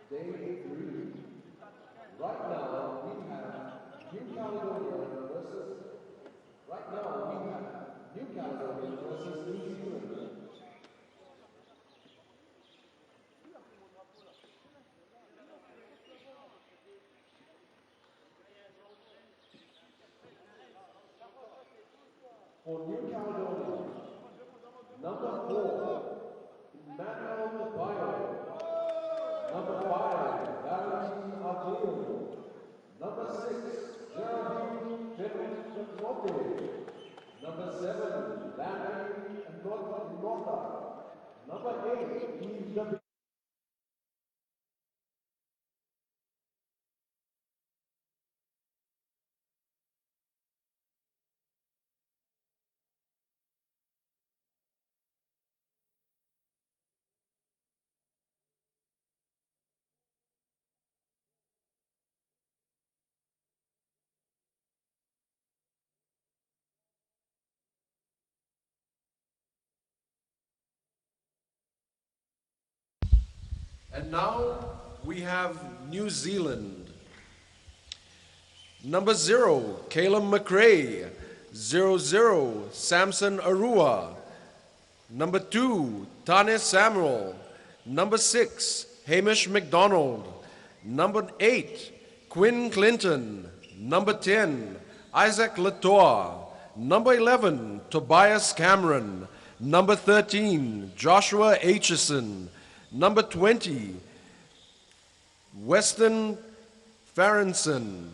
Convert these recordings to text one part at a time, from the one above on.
Day 3. Right now we have New Caledonia versus. Right now we have New Caledonia versus New Zealand. For New Caledonia, number 4, Emmanuel Bio. Number 5, Valentine Avil. Number 6, Geraldine Fenwick. Number 7, Larry Nota. Number 8, Eve. And now we have New Zealand. Number 0, Caleb McRae. 00, Samson Arua. Number 2, Tane Samuel. Number 6, Hamish McDonald. Number 8, Quinn Clinton. Number 10, Isaac Latoa. Number 11, Tobias Cameron. Number 13, Joshua Aitchison. Number 20, Weston Farrenson.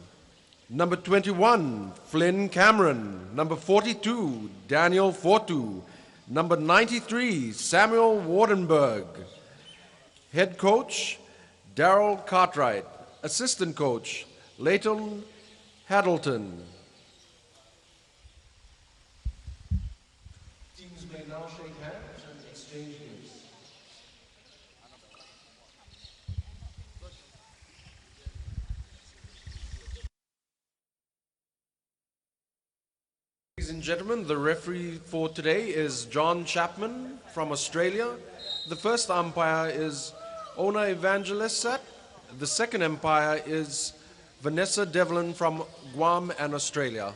Number 21, Flynn Cameron. Number 42, Daniel Fortu. Number 93, Samuel Wardenberg. Head coach, Daryl Cartwright. Assistant coach, Leighton Haddleton. Teams may now shake hands and exchange gifts. Ladies and gentlemen, the referee for today is John Chapman from Australia. The first umpire is Ona Evangelisat. The second umpire is Vanessa Devlin from Guam and Australia.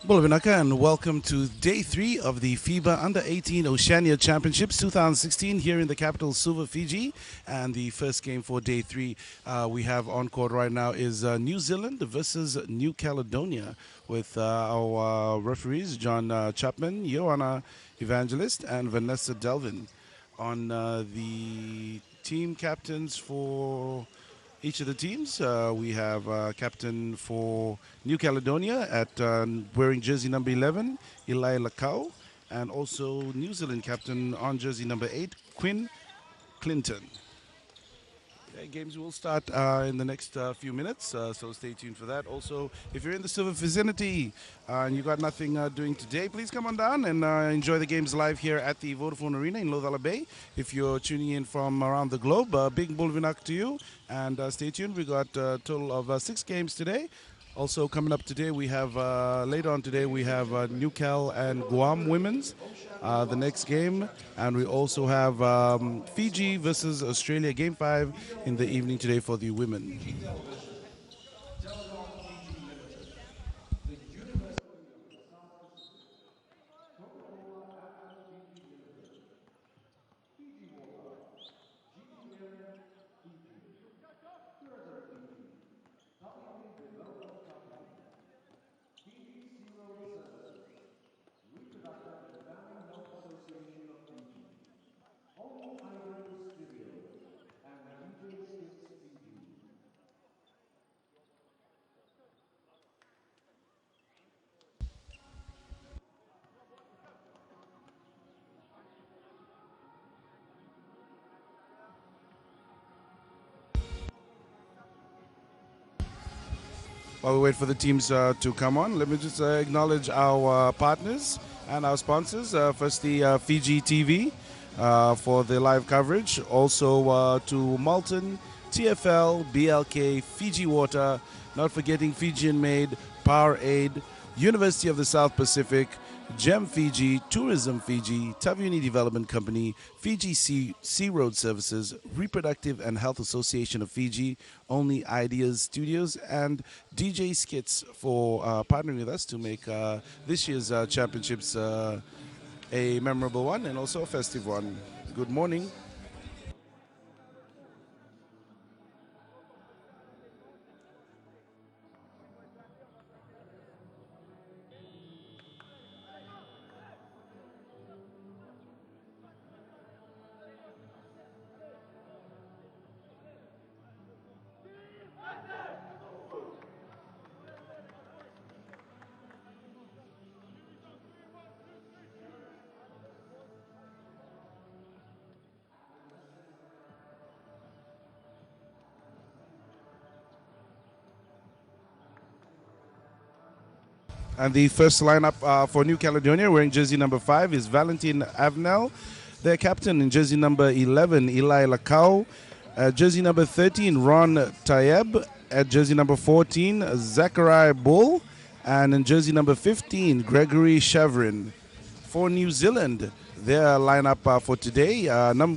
Bulavinaka, and welcome to day 3 of the FIBA U18 Oceania Championships 2016 here in the capital Suva, Fiji. And the first game for day 3 we have on court right now is New Zealand versus New Caledonia with our referees John Chapman, Joanna Evangelist, and Vanessa Delvin. On the team captains for each of the teams, we have captain for New Caledonia at wearing jersey number 11, Eli Lacau, and also New Zealand captain on jersey number 8, Quinn Clinton. Okay, games will start in the next few minutes, so stay tuned for that. Also, if you're in the Silver vicinity and you got nothing doing today, please come on down and enjoy the games live here at the Vodafone Arena in Lothala Bay. If you're tuning in from around the globe, big Bulvinak to you, and stay tuned. We got a total of 6 games today. Also coming up today, we have later on today we have New Cal and Guam women's. The next game, and we also have Fiji versus Australia, game 5 in the evening today for the women. While we wait for the teams to come on, let me just acknowledge our partners and our sponsors. Firstly, Fiji TV for the live coverage. Also to Malton, TFL, BLK, Fiji Water, not forgetting Fijian Made, Powerade, University of the South Pacific, GEM Fiji, Tourism Fiji, Taviuni Development Company, Fiji Sea Road Services, Reproductive and Health Association of Fiji, Only Ideas Studios, and DJ Skits for partnering with us to make this year's championships a memorable one and also a festive one. Good morning. And the first lineup for New Caledonia, wearing jersey number 5, is Valentin Avnel. Their captain in jersey number 11, Eli Lacau. Jersey number 13, Ron Tayeb. At jersey number 14, Zachariah Bull. And in jersey number 15, Gregory Chevrin. For New Zealand, their lineup for today,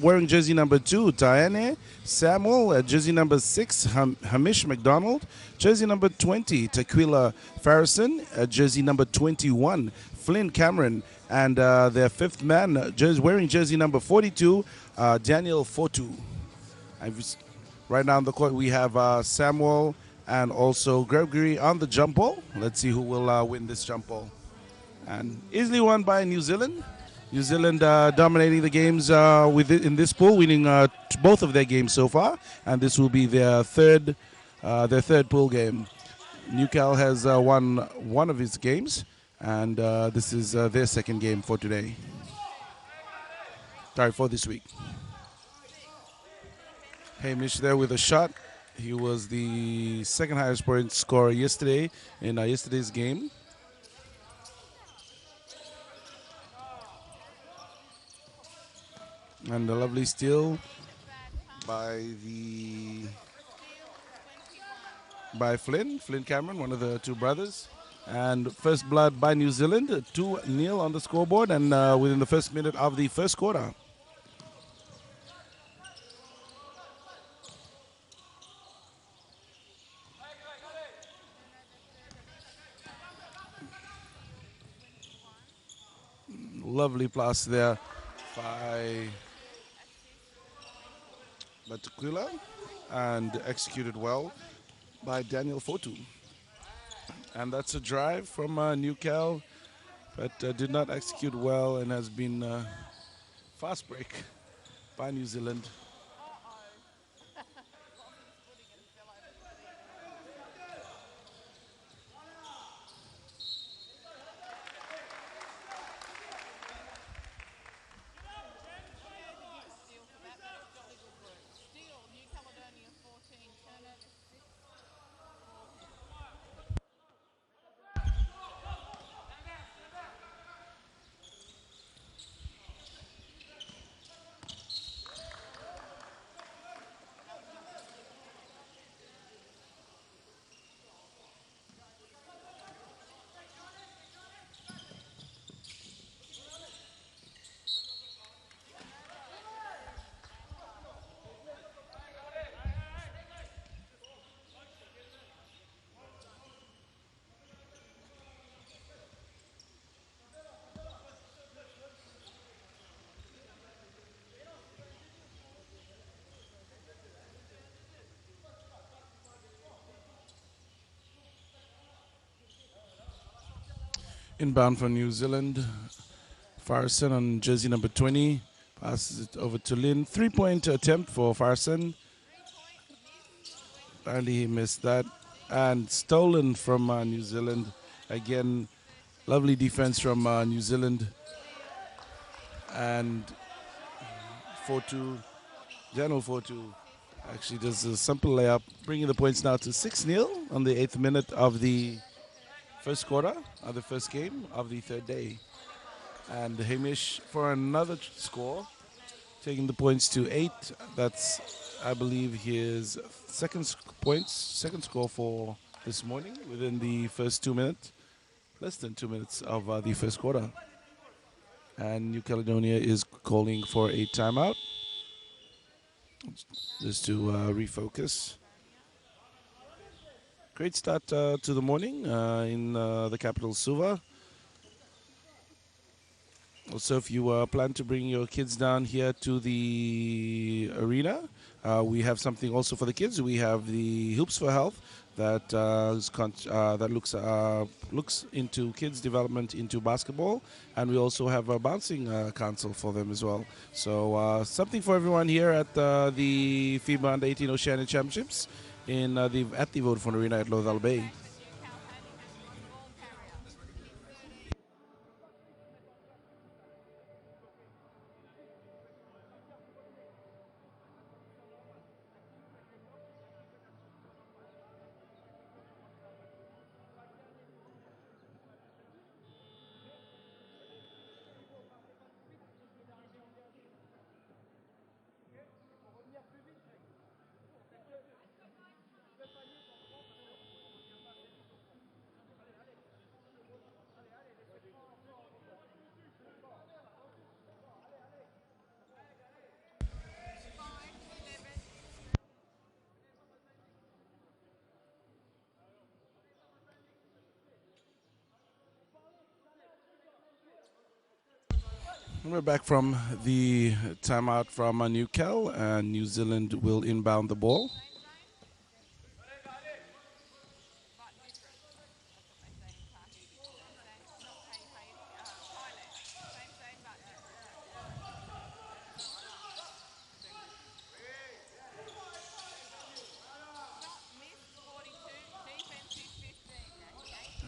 wearing jersey number 2, Taene Samuel. Jersey number 6, Hamish McDonald. Jersey number 20, Tequila Farrison. Jersey number 21, Flynn Cameron. And their fifth man, wearing jersey number 42, Daniel Fortu. Right now on the court, we have Samuel and also Gregory on the jump ball. Let's see who will win this jump ball. And easily won by New Zealand. New Zealand dominating the games in this pool, winning both of their games so far, and this will be their third pool game. Newcal has won one of his games, and this is their second game for today. Sorry, for this week. Hamish there with a shot. He was the second highest point scorer yesterday in yesterday's game. And a lovely steal by Flynn Cameron, one of the two brothers. And first blood by New Zealand, 2-0 on the scoreboard, and within the first minute of the first quarter. Lovely pass there by Tequila, and executed well by Daniel Fortu. And that's a drive from Newcal, but did not execute well and has been fast break by New Zealand. Inbound for New Zealand. Farson on jersey number 20. Passes it over to Lin. 3-point attempt for Farson. Apparently he missed that. And stolen from New Zealand. Again, lovely defense from New Zealand. And Daniel Fortu actually does a simple layup, bringing the points now to 6-0 on the 8th minute of the first quarter of the first game of the third day. And Hamish for another score, taking the points to 8. That's, I believe, his second score for this morning within the first 2 minutes. less than 2 minutes of the first quarter. And New Caledonia is calling for a timeout just to refocus. Great start to the morning in the capital, Suva. Also, if you plan to bring your kids down here to the arena, we have something also for the kids. We have the Hoops for Health that looks into kids' development into basketball, and we also have a bouncing council for them as well. So something for everyone here at the FIBA U18 Oceania Championships at the Vodafone Arena at Lothal Bay. We're back from the timeout from New Cal, and New Zealand will inbound the ball.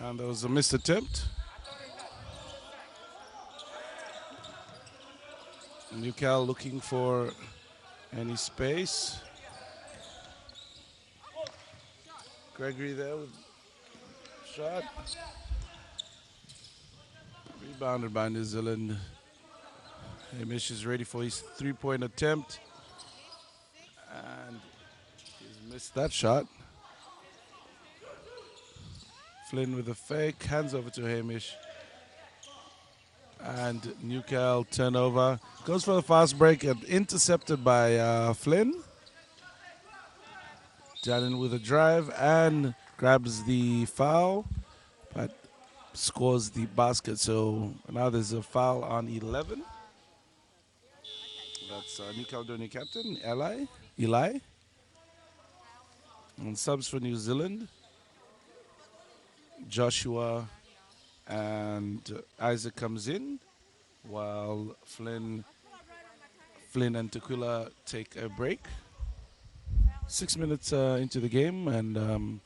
And there was a missed attempt. New Cal looking for any space. Gregory there with shot. Rebounded by New Zealand. Hamish is ready for his three-point attempt. And he's missed that shot. Flynn with a fake, hands over to Hamish. And Newcal turnover. Goes for the fast break and intercepted by Flynn. Janin with a drive and grabs the foul, but scores the basket. So now there's a foul on 11. That's New Caledonia captain, Eli. And subs for New Zealand, Joshua and Isaac comes in, while Flynn and Tequila take a break. 6 minutes into the game, and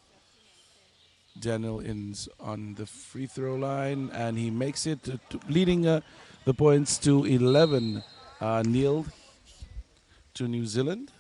Daniel is on the free throw line, and he makes it, leading the points to 11. Neil to New Zealand.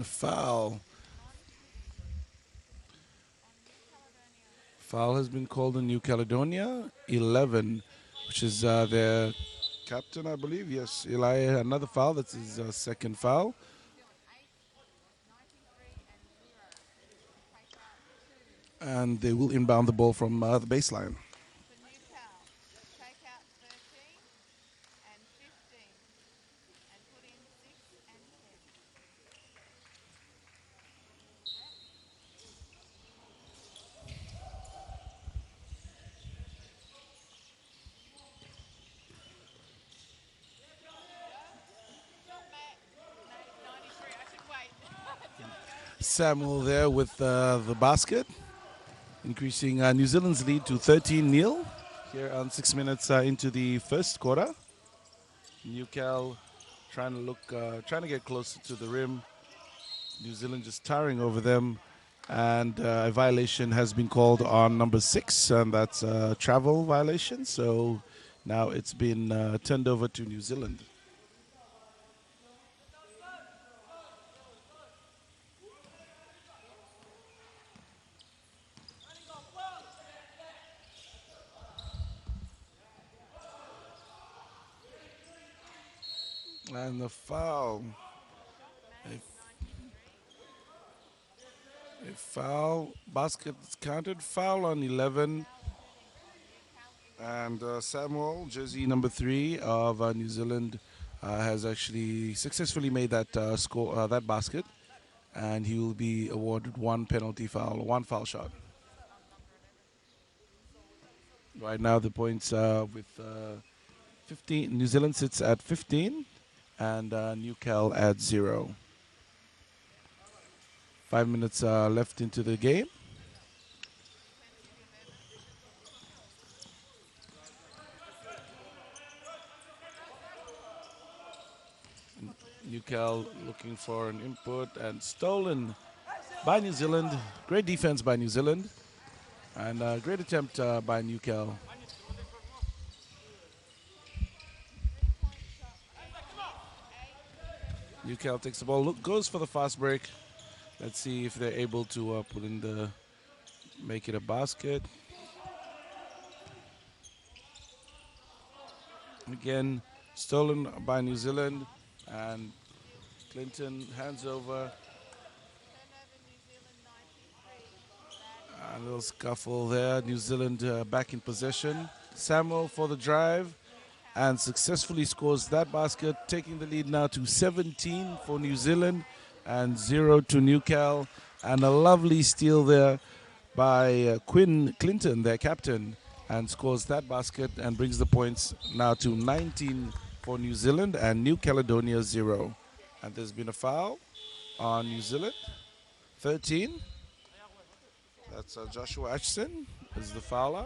Foul. Foul has been called on New Caledonia. 11, which is their captain, I believe. Yes, Eli, another foul. That's his second foul. And they will inbound the ball from the baseline. Samuel there with the basket, increasing New Zealand's lead to 13-0 here on 6 minutes into the first quarter. Newcal trying to get closer to the rim. New Zealand just towering over them, and a violation has been called on number 6, and that's a travel violation. So Now it's been turned over to New Zealand. And the foul. A foul. Basket is counted. Foul on 11. And Samuel, jersey number 3 of New Zealand, has actually successfully made that that basket. And he will be awarded one penalty foul, one foul shot. Right now the points with 15. New Zealand sits at 15 and Newcal at 0. 5 minutes left into the game. Newcal looking for an input and stolen by New Zealand. Great defense by New Zealand and great attempt by Newcal. Newcal takes the ball, goes for the fast break. Let's see if they're able to put in the, make it a basket. Again, stolen by New Zealand, and Clinton hands over. A little scuffle there. New Zealand back in possession. Samuel for the drive and successfully scores that basket, taking the lead now to 17 for New Zealand and 0 to Newcal. And a lovely steal there by Quinn Clinton, their captain, and scores that basket and brings the points now to 19 for New Zealand and New Caledonia 0. And there's been a foul on New Zealand. 13. That's Joshua Atchison is the fouler.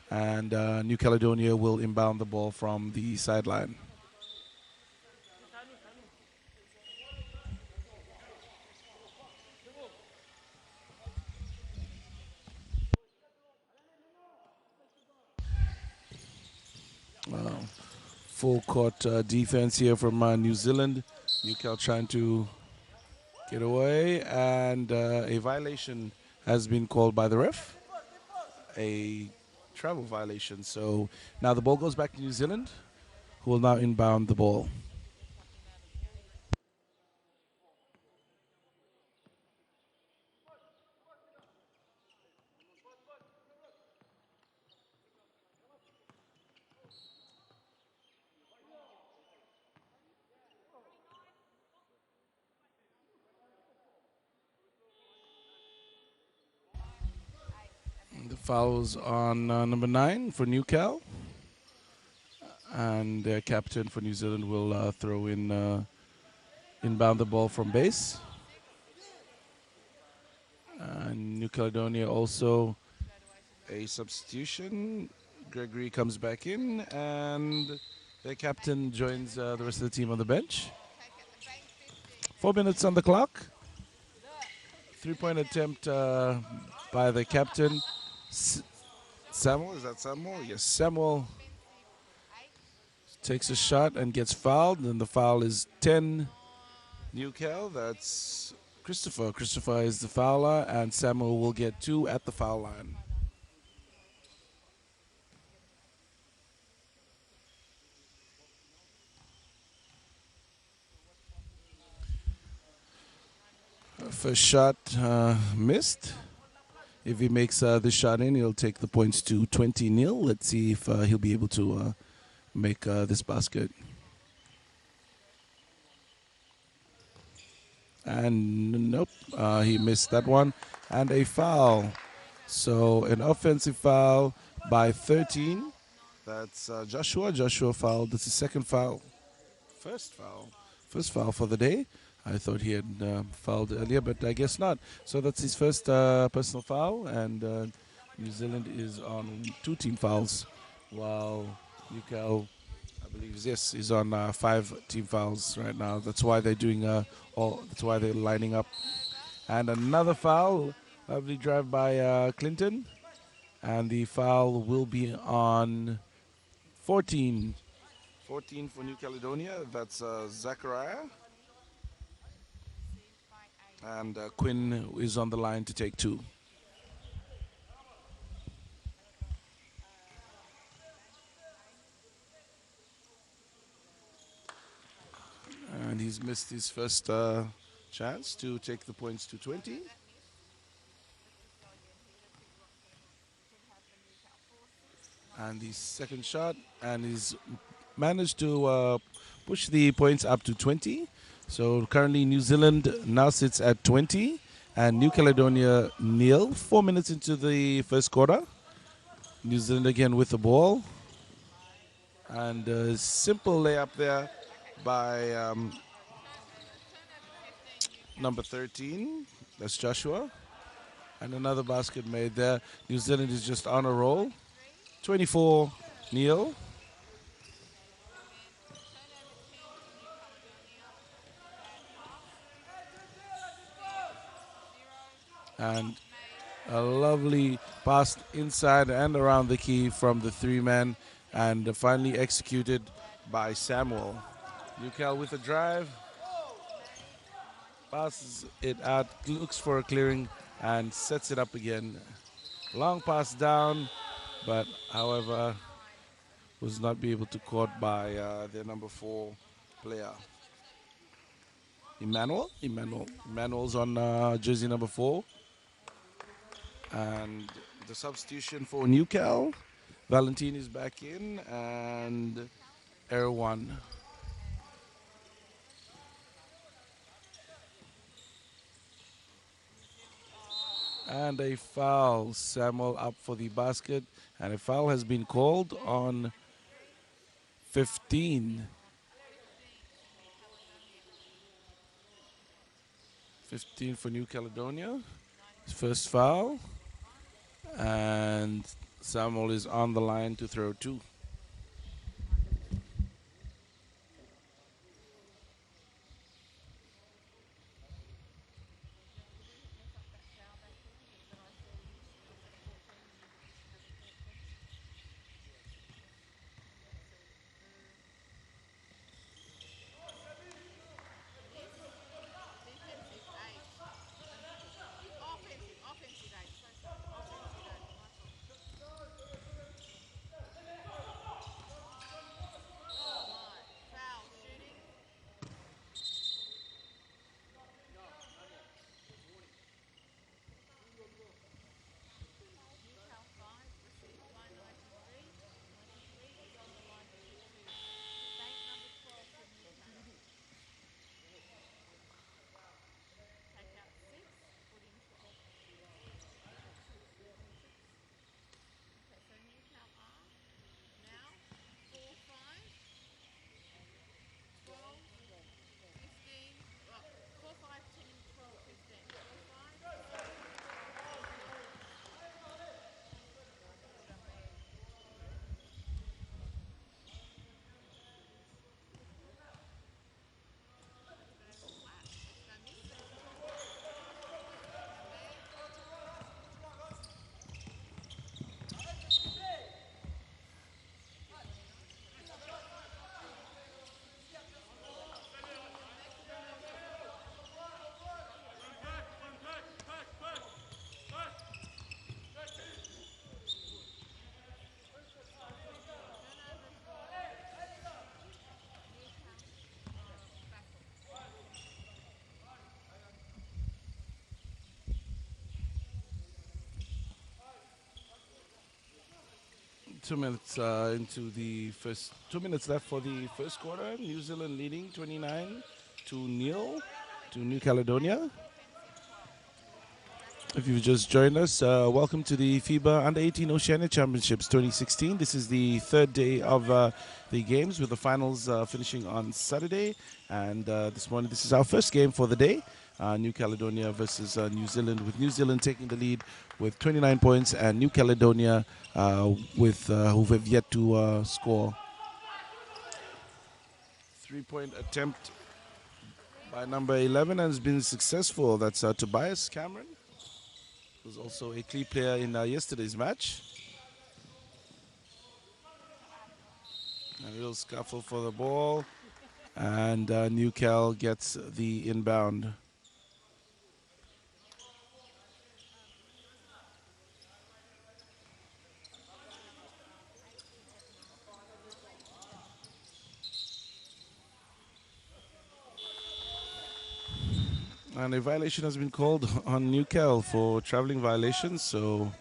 And New Caledonia will inbound the ball from the sideline. Full court defense here from New Zealand. Newcal trying to get away, and a violation has been called by the ref. A travel violation. So now the ball goes back to New Zealand, who will now inbound the ball. The foul's on number 9 for Newcal. And their captain for New Zealand will throw in, inbound the ball from base. And New Caledonia also a substitution. Gregory comes back in, and their captain joins the rest of the team on the bench. 4 minutes on the clock. 3-point attempt by the captain. Samuel, is that Samuel? Yes, Samuel takes a shot and gets fouled, and the foul is 10 Newcal. That's Christopher. Christopher is the fouler, and Samuel will get 2 at the foul line. First shot missed. If he makes this shot in, he'll take the points to 20-0. Let's see if he'll be able to make this basket. And nope, he missed that one. And a foul. So an offensive foul by 13. That's Joshua. Joshua fouled. That's his second foul. First foul for the day. I thought he had fouled earlier, but I guess not. So that's his first personal foul, and New Zealand is on 2 team fouls, while Newcal, I believe, yes, is on 5 team fouls right now. That's why they're doing that's why they're lining up. And another foul, lovely drive by Clinton, and the foul will be on 14. 14 for New Caledonia. That's Zachariah. And Quinn is on the line to take 2. And he's missed his first chance to take the points to 20. And his second shot, and he's managed to push the points up to 20. So currently New Zealand now sits at 20 and New Caledonia nil. 4 minutes into the first quarter. New Zealand again with the ball. And a simple layup there by number 13. That's Joshua. And another basket made there. New Zealand is just on a roll. 24 nil. And a lovely pass inside and around the key from the 3-man, and finally executed by Samuel. Newcal with a drive, passes it out, looks for a clearing, and sets it up again. Long pass down, but however, was not be able to caught by their number 4 player. Emmanuel's on jersey number 4. And the substitution for Newcal, Valentin is back in, and Erwan. And a foul. Samuel up for the basket, and a foul has been called on 15. 15 for New Caledonia. First foul. And Samuel is on the line to throw 2. Into the first 2 minutes left for the first quarter. New Zealand leading 29-0 to New Caledonia. If you've just joined us, welcome to the FIBA U18 Oceania Championships 2016. This is the third day of the games, with the finals finishing on Saturday. And this morning, this is our first game for the day. New Caledonia versus New Zealand, with New Zealand taking the lead with 29 points, and New Caledonia who have yet to score. 3-point attempt by number 11 has been successful. That's Tobias Cameron, who's also a key player in yesterday's match. A little scuffle for the ball, and Newcal gets the inbound. And a violation has been called on Newcal for traveling violations, so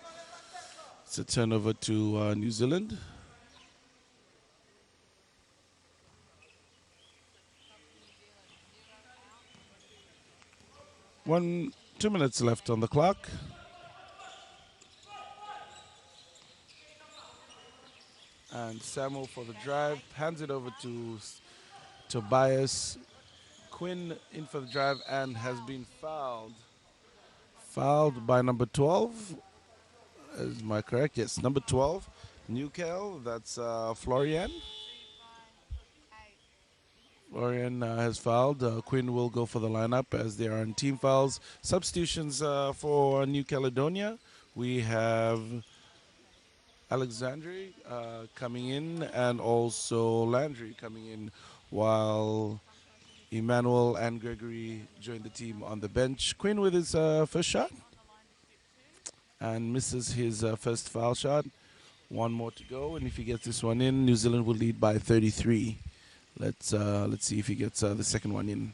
it's a turnover to New Zealand. 2 minutes left on the clock. And Samuel for the drive, hands it over to Tobias. Quinn in for the drive and has been fouled. Fouled by number 12. Is my correct? Yes, number 12. Newcal, that's Florian. Florian has fouled. Quinn will go for the lineup as they are in team fouls. Substitutions for New Caledonia. We have Alexandre coming in and also Landry coming in, while Emmanuel and Gregory join the team on the bench. Quinn with his first shot and misses his first foul shot. One more to go, and if he gets this one in, New Zealand will lead by 33. Let's see if he gets the second one in.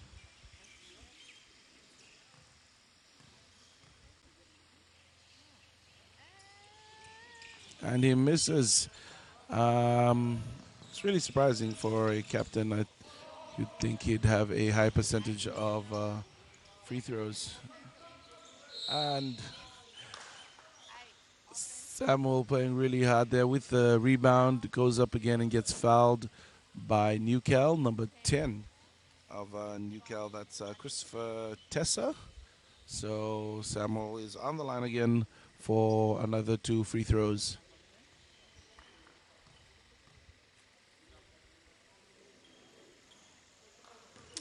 And he misses. It's really surprising for a captain. You'd think he'd have a high percentage of free throws. And Samuel playing really hard there with the rebound. Goes up again and gets fouled by Newcal, number 10 of Newcal. That's Christopher Tessa. So Samuel is on the line again for another 2 free throws.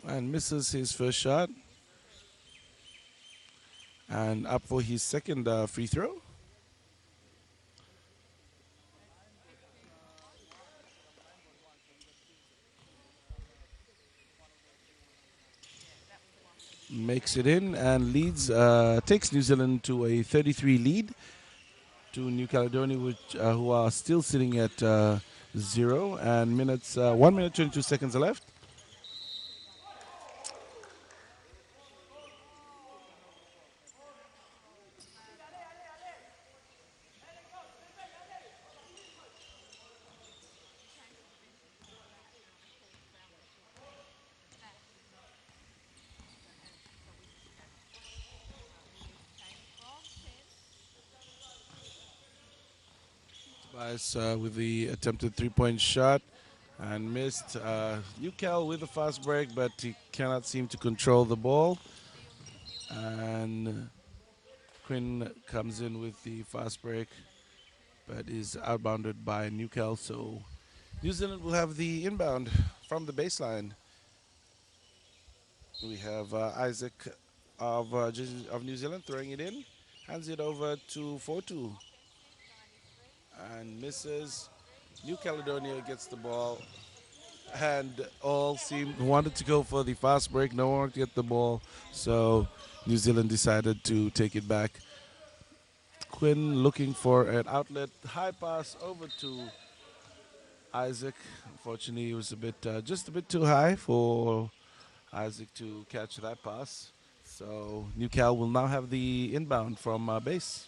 And misses his first shot. And up for his second free throw. Makes it in and leads, takes New Zealand to a 33 lead to New Caledonia, who are still sitting at 0 and 1 minute 22 seconds left. Tobias with the attempted 3-point shot and missed. Newcal with a fast break, but he cannot seem to control the ball. And Quinn comes in with the fast break, but is outbounded by Newcal. So New Zealand will have the inbound from the baseline. We have Isaac of New Zealand throwing it in, hands it over to Fortu, and misses. New Caledonia gets the ball, and all wanted to go for the fast break. No one wanted to get the ball, so New Zealand decided to take it back. Quinn looking for an outlet, high pass over to Isaac. Unfortunately, it was just a bit too high for Isaac to catch that pass. So Newcal will now have the inbound from base.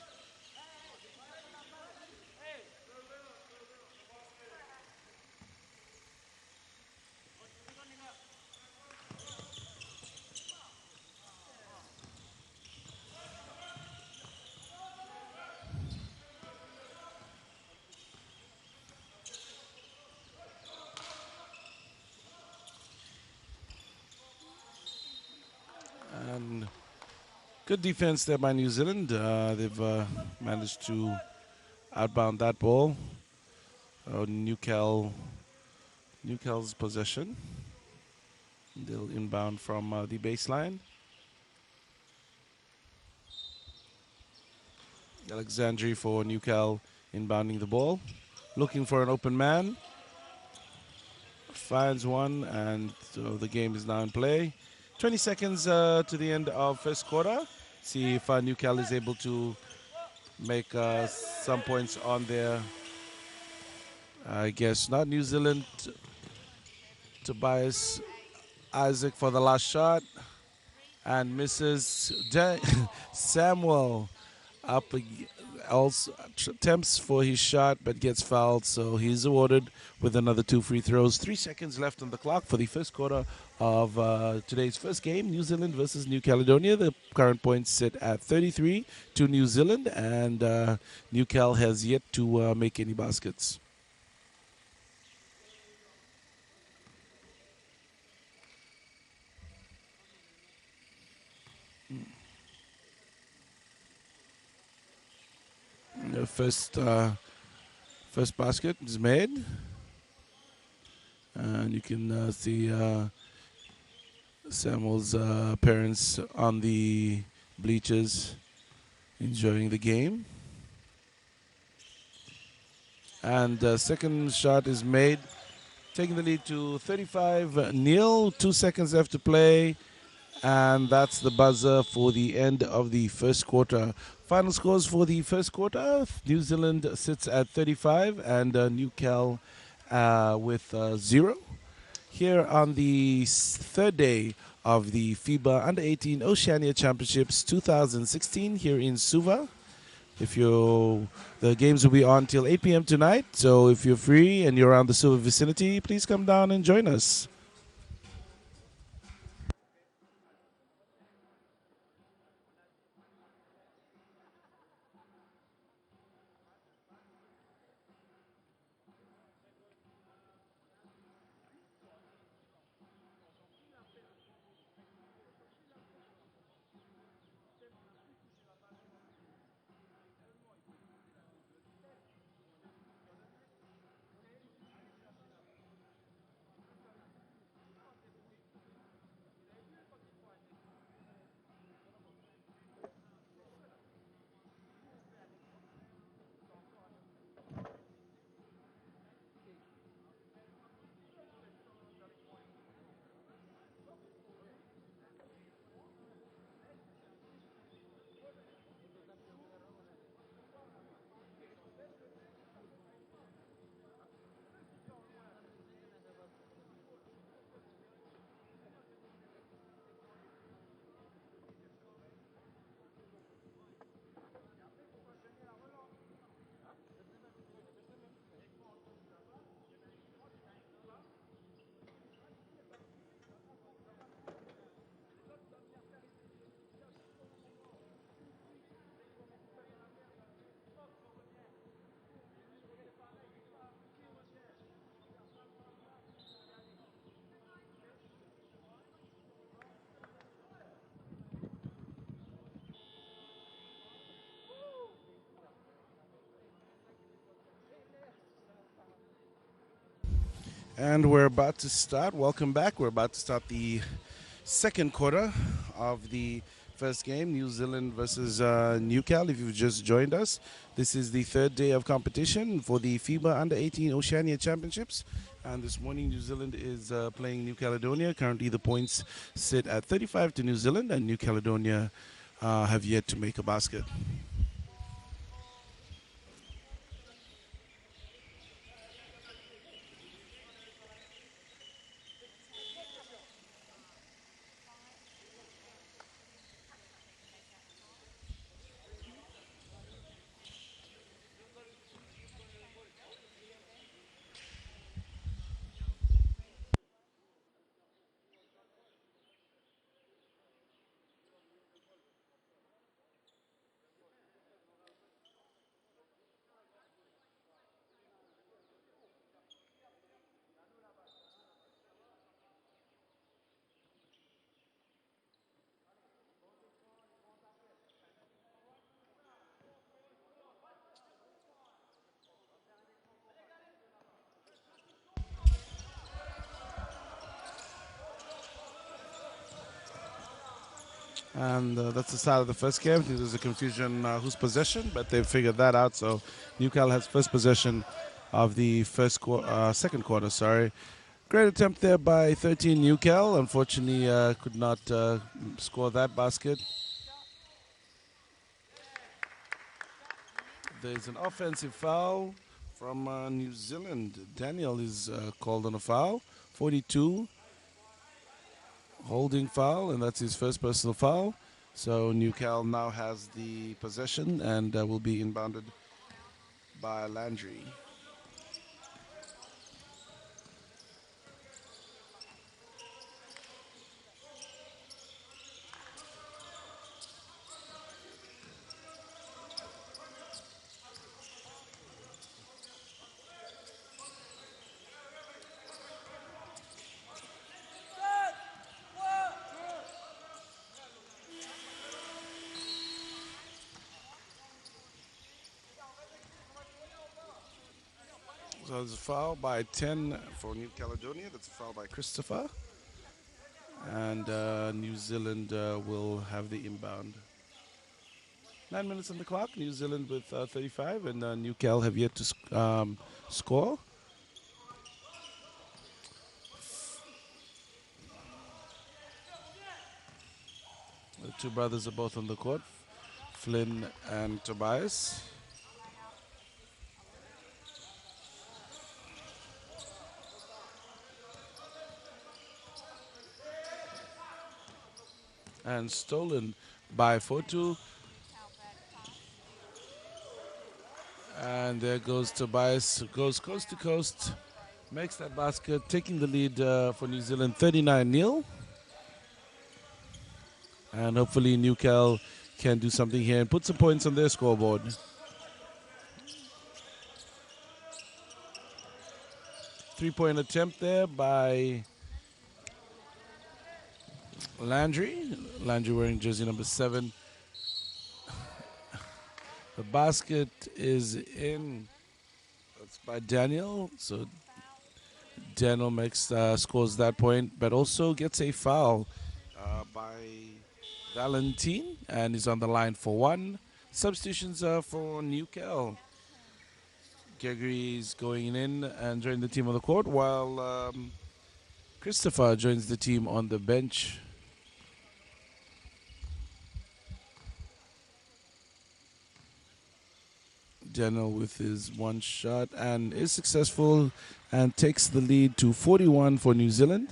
And good defense there by New Zealand. They've managed to outbound that ball. Newcal's possession. They'll inbound from the baseline. Alexandre for Newcal inbounding the ball. Looking for an open man. finds one, and so the game is now in play. 20 seconds to the end of first quarter. See if Newcal is able to make some points on there. I guess not. New Zealand. Tobias Isaac for the last shot and misses. Samuel also attempts for his shot but gets fouled, so he's awarded with another 2 free throws. 3 seconds left on the clock for the first quarter of today's first game, New Zealand versus New Caledonia. The current points sit at 33 to New Zealand, and New Cal has yet to make any baskets. The first basket is made, and you can see Samuel's parents on the bleachers enjoying the game. And second shot is made, taking the lead to 35-0. 2 seconds left to play, and that's the buzzer for the end of the first quarter. Final scores for the first quarter: New Zealand sits at 35 and New Cal with 0. Here on the third day of the FIBA U18 Oceania Championships 2016 here in Suva. The games will be on till 8 p.m. tonight, so if you're free and you're around the Suva vicinity, please come down and join us. And we're about to start. Welcome back. We're about to start the second quarter of the first game, New Zealand versus New Cal. If you've just joined us, this is the third day of competition for the FIBA U18 Oceania Championships. And this morning, New Zealand is playing New Caledonia. Currently, the points sit at 35 to New Zealand, and New Caledonia have yet to make a basket. And that's the start of the first game. I think there's a confusion whose possession, but they've figured that out. So Newcal has first possession of the second quarter. Sorry. Great attempt there by 13 Newcal. Unfortunately, could not score that basket. There's an offensive foul from New Zealand. Daniel is called on a foul. 42, holding foul, and that's his first personal foul. So Newcal now has the possession and will be inbounded by Landry. So there's a foul by 10 for New Caledonia. That's a foul by Christopher. And New Zealand will have the inbound. 9 minutes on the clock. New Zealand with 35, and New Cal have yet to score. The two brothers are both on the court, Flynn and Tobias. And stolen by Fotu. And there goes Tobias, goes coast to coast, makes that basket, taking the lead for New Zealand 39-0. And hopefully Newcal can do something here and put some points on their scoreboard. Three-point attempt there by Landry. Landry wearing jersey number 7. The basket is in. That's by Daniel. So Daniel scores that point, but also gets a foul by Valentin, and he's on the line for 1. Substitutions for Newcal. Gregory is going in and joining the team on the court, while Christopher joins the team on the bench. Daniel with his one shot and is successful and takes the lead to 41 for New Zealand.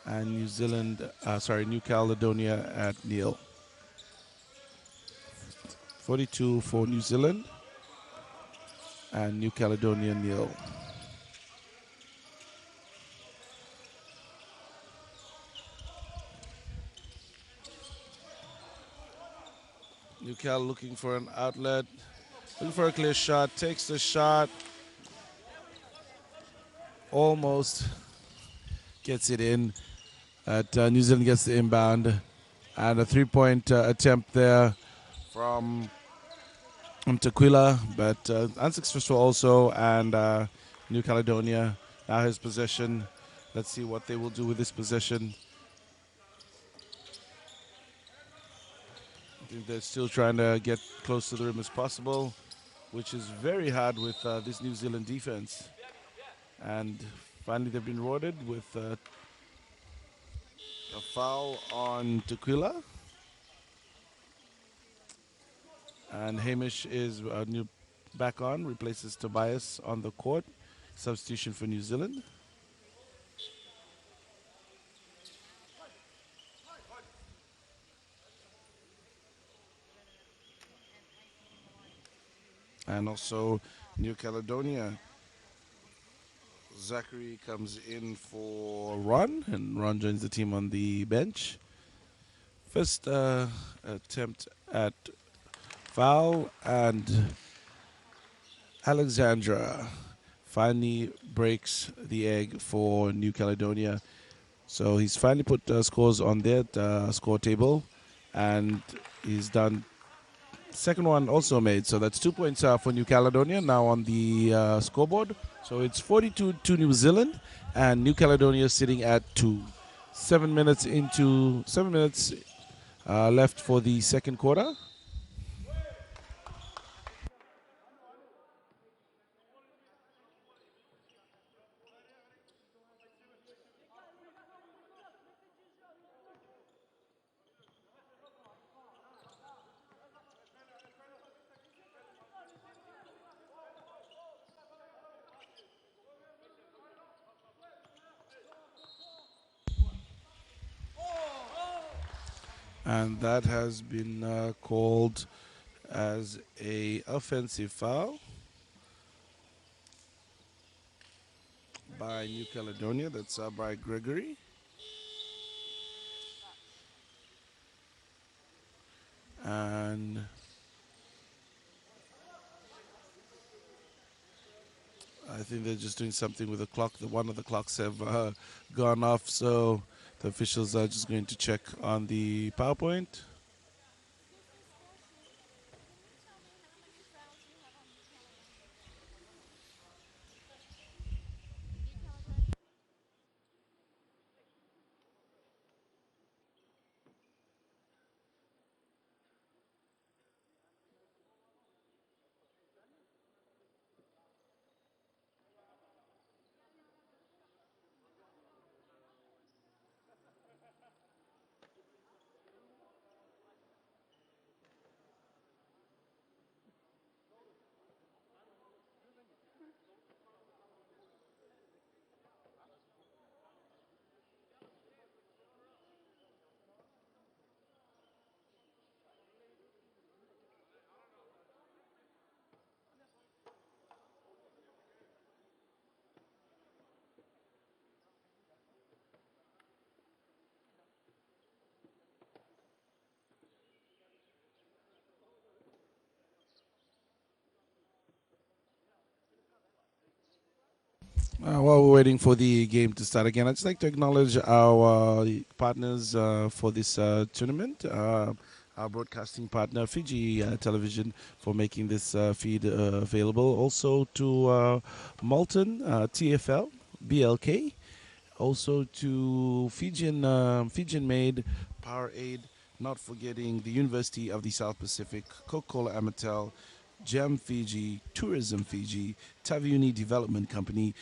And New Caledonia at nil. 42 for New Zealand and New Caledonia nil. Newcal looking for an outlet, looking for a clear shot, takes the shot, almost gets it in. New Zealand gets the inbound, and a three-point attempt there from Tequila, but unsuccessful also, and New Caledonia now has possession. Let's see what they will do with this possession. I think they're still trying to get close to the rim as possible, which is very hard with this New Zealand defense. And finally they've been rewarded with a foul on Tequila. And Hamish is back on, replaces Tobias on the court. Substitution for New Zealand. And also New Caledonia. Zachary comes in for Ron, and Ron joins the team on the bench. First attempt at foul, and Alexandra finally breaks the egg for New Caledonia. So he's finally put scores on their score table, and he's done. Second one also made, so that's 2 points for New Caledonia now on the scoreboard. So it's 42 to New Zealand, and New Caledonia sitting at 2. 7 minutes left for the second quarter. And that has been called as a offensive foul by New Caledonia. That's by Gregory. And I think they're just doing something with the clock. One of the clocks have gone off, so the officials are just going to check on the PowerPoint. While we're waiting for the game to start again, I'd just like to acknowledge our partners for this tournament. Our broadcasting partner, Fiji Television, for making this feed available. Also to Malton, TFL, BLK. Also to Fijian Made, Powerade. Not forgetting the University of the South Pacific, Coca-Cola Amatel, Gem Fiji, Tourism Fiji, Taviuni Development Company,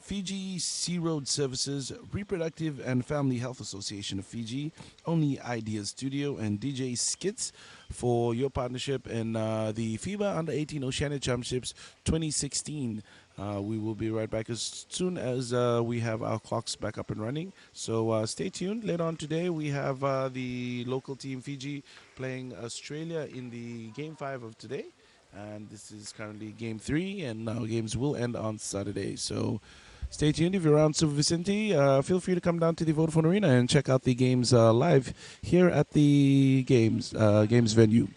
Fiji Sea Road Services, Reproductive and Family Health Association of Fiji, Only Ideas Studio, and DJ Skits for your partnership in the FIBA Under 18 Oceania Championships 2016. We will be right back as soon as we have our clocks back up and running. So stay tuned. Later on today, we have the local team Fiji playing Australia in the Game 5 of today. And this is currently Game 3, and our games will end on Saturday. So stay tuned. If you're around Super Vicente, feel free to come down to the Vodafone Arena and check out the games live here at the games venue.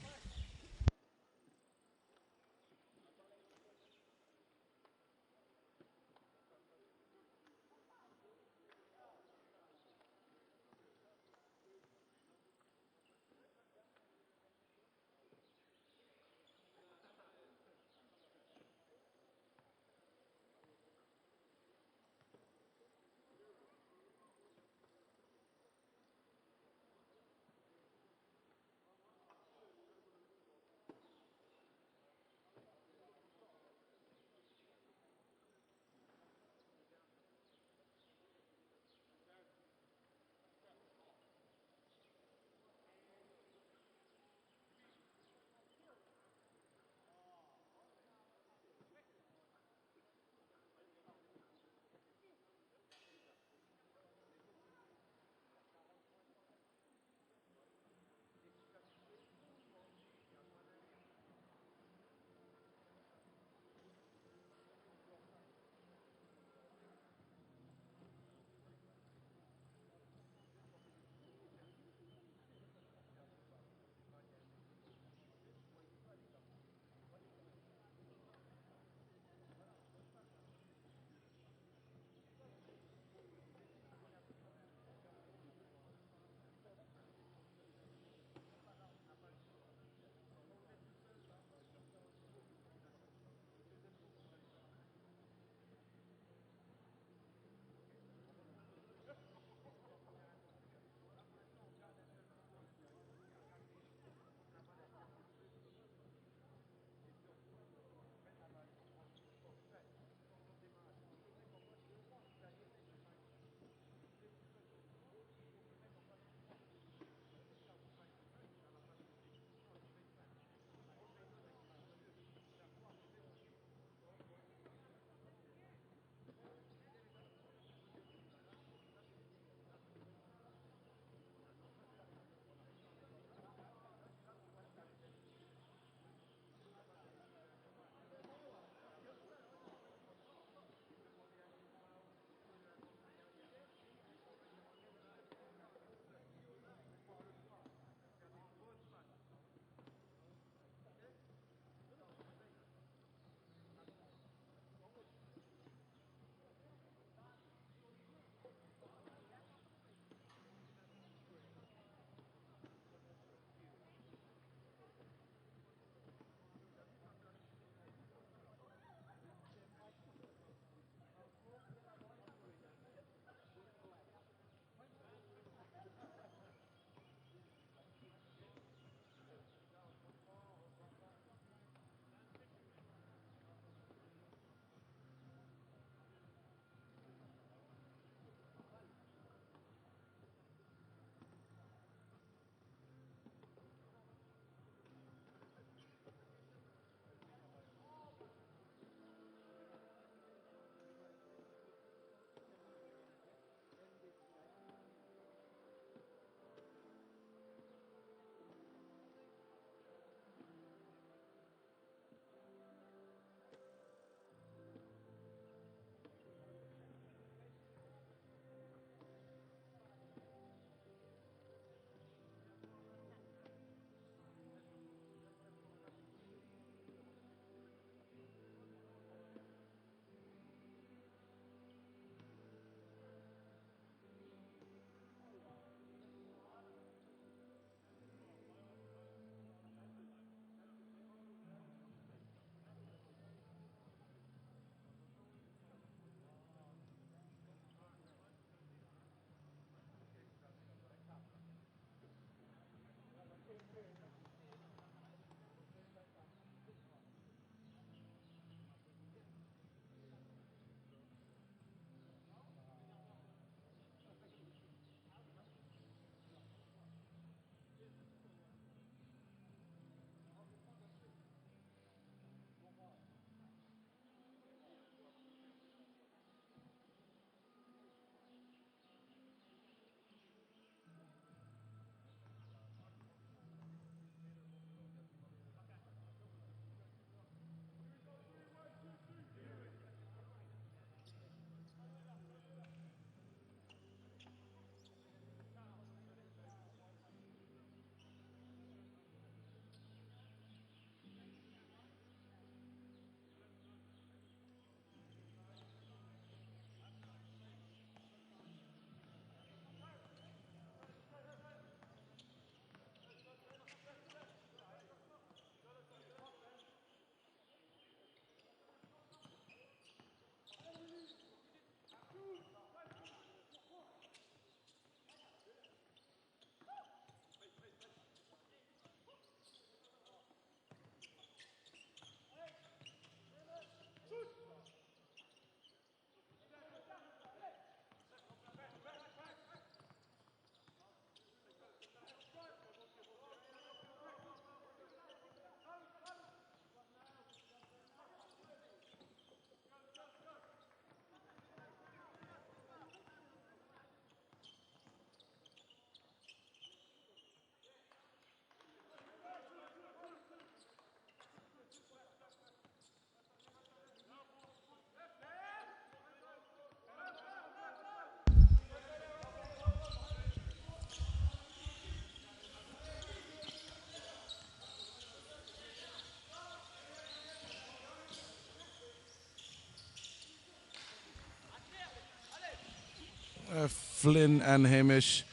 Flynn and Hamish.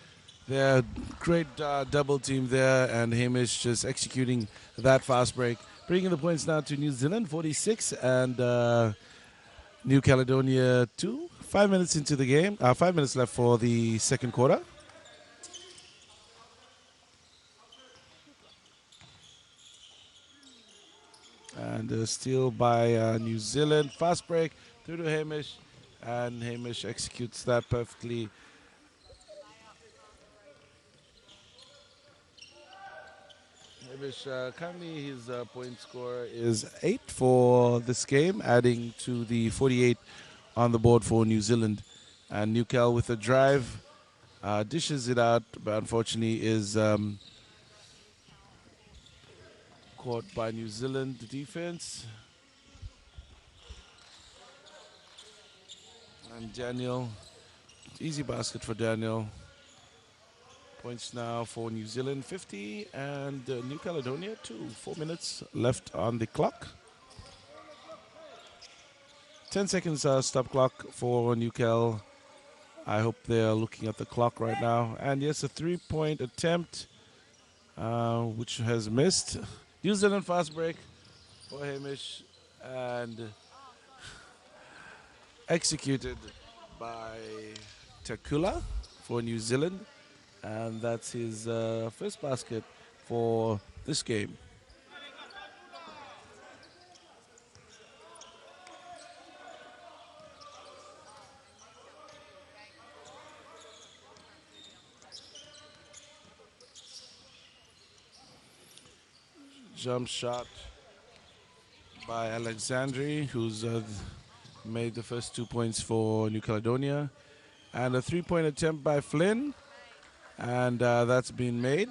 They're great double team there, and Hamish just executing that fast break. Bringing the points now to New Zealand, 46, and New Caledonia 2. 5 minutes into the game. 5 minutes left for the second quarter. And a steal by New Zealand. Fast break through to Hamish, and Hamish executes that perfectly. Hamish, currently his point score is 8 for this game, adding to the 48 on the board for New Zealand. And Newcal with a drive, dishes it out, but unfortunately is caught by New Zealand defense. And Daniel, easy basket for Daniel. Points now for New Zealand, 50, and New Caledonia 2. 4 minutes left on the clock. 10 seconds stop clock for New Cal. I hope they're looking at the clock right now. And yes, a 3-point attempt, which has missed. New Zealand fast break for Hamish, and executed by Takula for New Zealand. And that's his first basket for this game. Jump shot by Alexandri, who's made the first 2 points for New Caledonia. And a 3-point attempt by Flynn, and that's been made,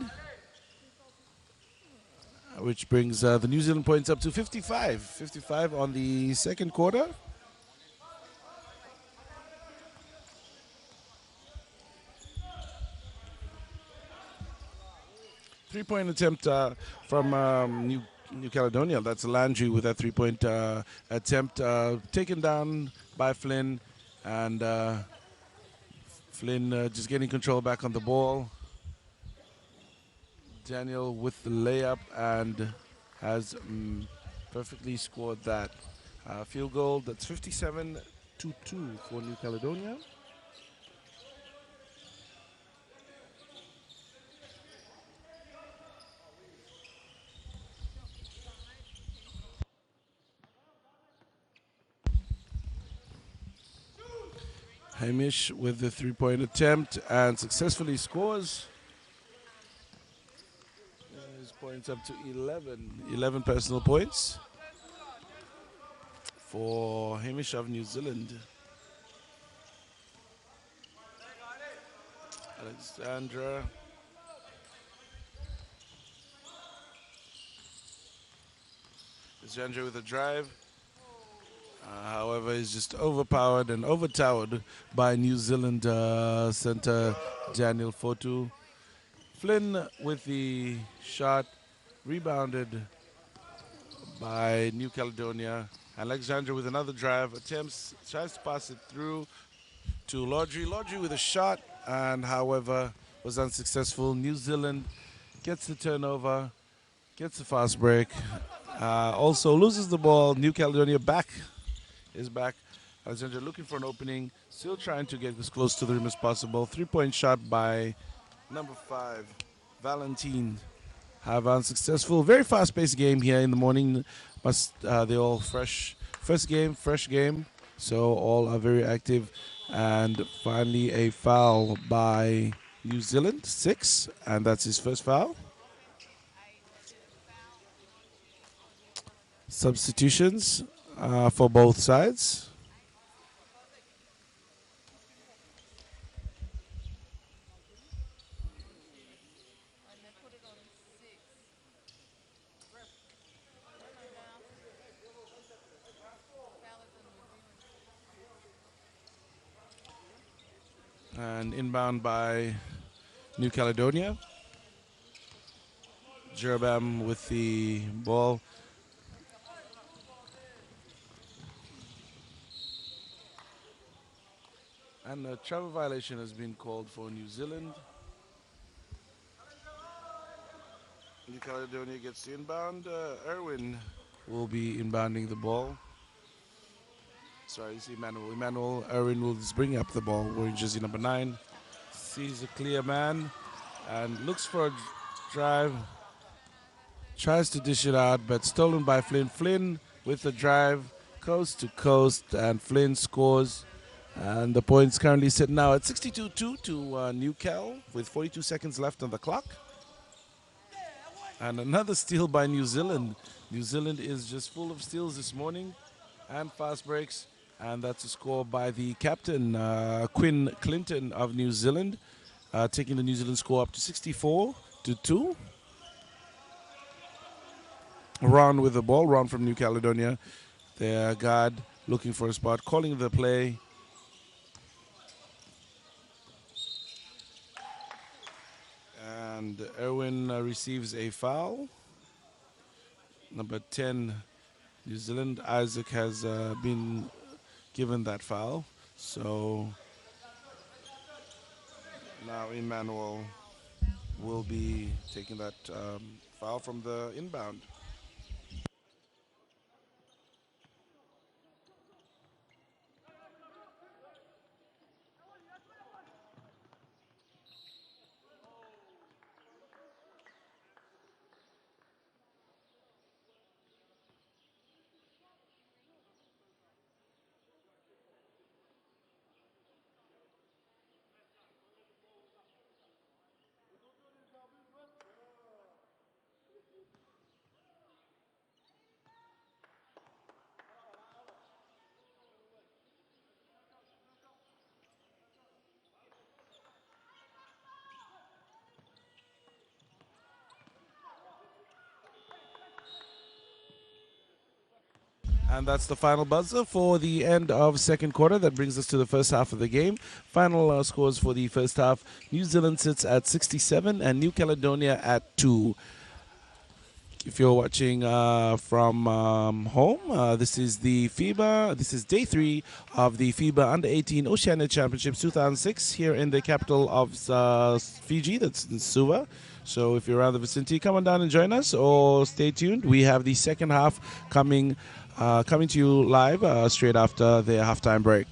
which brings the New Zealand points up to 55. 55 on the second quarter. Three-point attempt from New Caledonia. That's Landry with that 3-point attempt, taken down by Flynn, and Flynn just getting control back on the ball. Daniel with the layup, and has perfectly scored that field goal. That's 57-2 for New Caledonia. Hamish with the 3-point attempt and successfully scores. His points up to 11 personal points for Hamish of New Zealand. Alexandra. Alexandra with a drive. However, is just overpowered and overtowered by New Zealand center Daniel Fotu. Flynn with the shot, rebounded by New Caledonia. Alexandra with another drive, tries to pass it through to Laudry. Laudry with a shot, and however, was unsuccessful. New Zealand gets the turnover, gets the fast break, also loses the ball. New Caledonia is back. Alexandra looking for an opening, still trying to get as close to the rim as possible. 3-point shot by number 5, Valentine. Have unsuccessful. Very fast-paced game here in the morning. They're all fresh. First game, fresh game. So all are very active. And finally a foul by New Zealand, 6. And that's his first foul. Substitutions for both sides. And inbound by New Caledonia. Jerabam with the ball. And And a travel violation has been called for New Zealand. New Caledonia gets the inbound. Erwin will be inbounding the ball. Sorry, it's Emmanuel. Erwin will just bring up the ball wearing jersey number 9. Sees a clear man and looks for a drive. Tries to dish it out, but stolen by Flynn. Flynn with the drive, coast to coast, and Flynn scores. And the points currently sit now at 62-2 to New Cal with 42 seconds left on the clock. And another steal by New Zealand. New Zealand is just full of steals this morning and fast breaks. And that's a score by the captain, Quinn Clinton of New Zealand, taking the New Zealand score up to 64-2. Ron with the ball, Ron from New Caledonia. Their guard looking for a spot, calling the play. And Erwin receives a foul. Number 10, New Zealand. Isaac has been given that foul. So now Emmanuel will be taking that foul from the inbound. And that's the final buzzer for the end of second quarter. That brings us to the first half of the game. Final scores for the first half. New Zealand sits at 67 and New Caledonia at 2. If you're watching from home, this is the FIBA. This is day 3 of the FIBA Under 18 Oceania Championships 2006 here in the capital of Fiji. That's in Suva. So if you're around the vicinity, come on down and join us, or stay tuned. We have the second half coming to you live straight after the halftime break.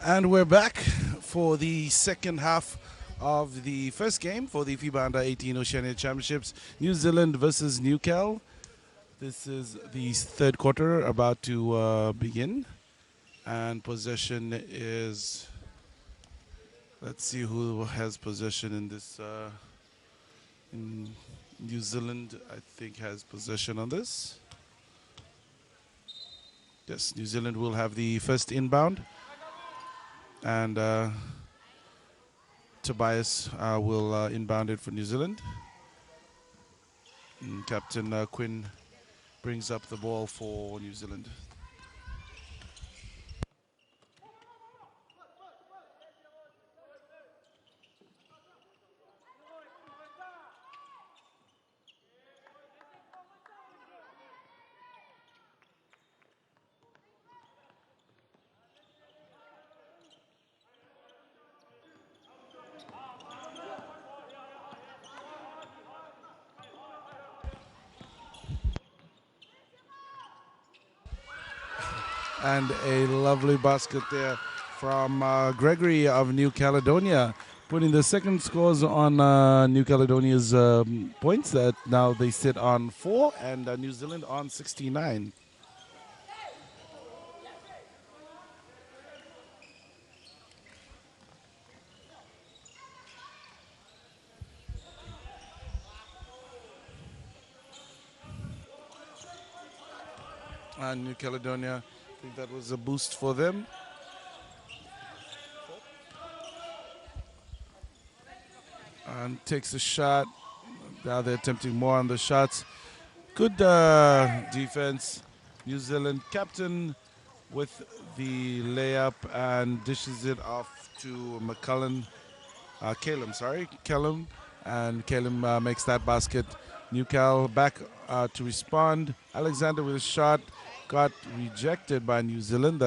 And we're back for the second half of the first game for the FIBA Under-18 Oceania Championships. New Zealand versus Newcal. This is the third quarter about to begin. And possession is... Let's see who has possession in this. In New Zealand, I think, has possession on this. Yes, New Zealand will have the first inbound. And Tobias will inbound it for New Zealand. And Captain Quinn brings up the ball for New Zealand. And a lovely basket there from Gregory of New Caledonia, putting the second scores on New Caledonia's points. That now they sit on 4 and New Zealand on 69. And New Caledonia, I think that was a boost for them. And takes a shot. Now they're attempting more on the shots. Good defense. New Zealand captain with the layup and dishes it off to Callum. And Calum makes that basket. Newcal back to respond. Alexander with a shot. Got rejected by New Zealand,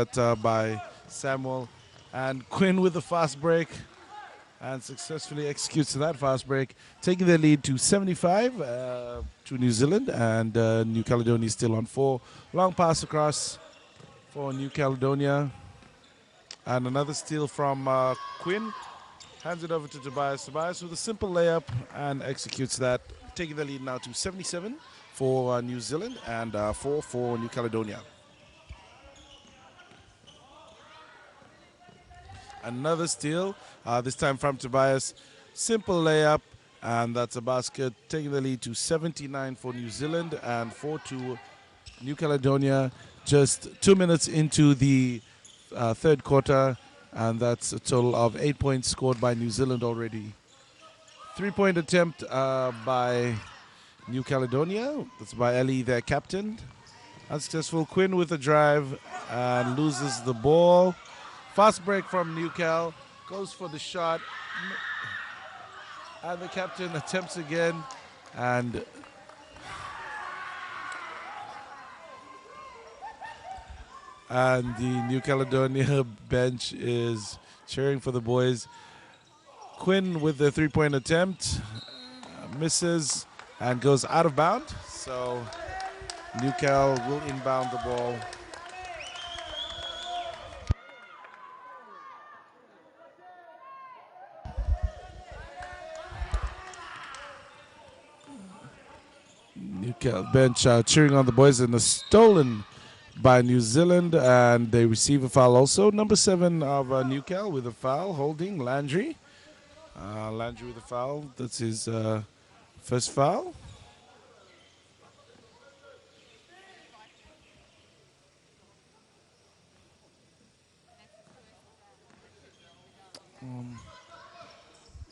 by Samuel. And Quinn with the fast break and successfully executes that fast break, taking the lead to 75 to New Zealand, and New Caledonia is still on 4. Long pass across for New Caledonia. And another steal from Quinn. Hands it over to Tobias. Tobias with a simple layup and executes that, taking the lead now to 77 for New Zealand and 4 for New Caledonia. Another steal, this time from Tobias. Simple layup, and that's a basket, taking the lead to 79 for New Zealand and 4 to New Caledonia. Just 2 minutes into the third quarter, and that's a total of 8 points scored by New Zealand already. 3-point attempt by New Caledonia. That's by Ellie, their captain. Unsuccessful. Quinn with a drive and loses the ball. Fast break from Newcal. Goes for the shot. And the captain attempts again. And the New Caledonia bench is cheering for the boys. Quinn with the 3-point attempt. Misses. And goes out of bound, so Newcal will inbound the ball. Newcal bench cheering on the boys, and a stolen by New Zealand, and they receive a foul also. Number 7 of Newcal with a foul, holding Landry. Landry with a foul, that's his first foul.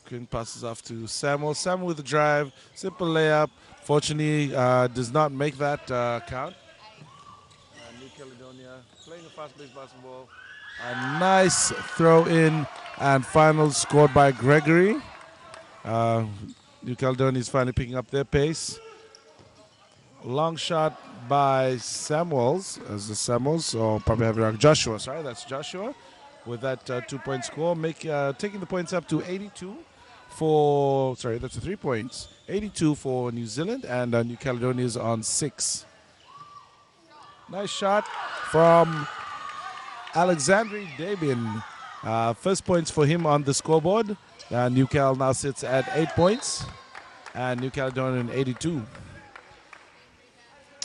Quinn passes off to Samuel. Samuel with the drive. Simple layup. Fortunately, does not make that count. New Caledonia playing a fast-paced basketball. A nice throw in and final scored by Gregory. New Caledonia is finally picking up their pace. Long shot by Samuels, or probably have it wrong. Joshua, sorry, that's Joshua with that 2-point score, taking the points up to 82 for, sorry, that's 3 points. 82 for New Zealand, and New Caledonia is on 6. Nice shot from Alexandre Dabin. First points for him on the scoreboard. New Cal now sits at 8 points, and New Caledonia 82.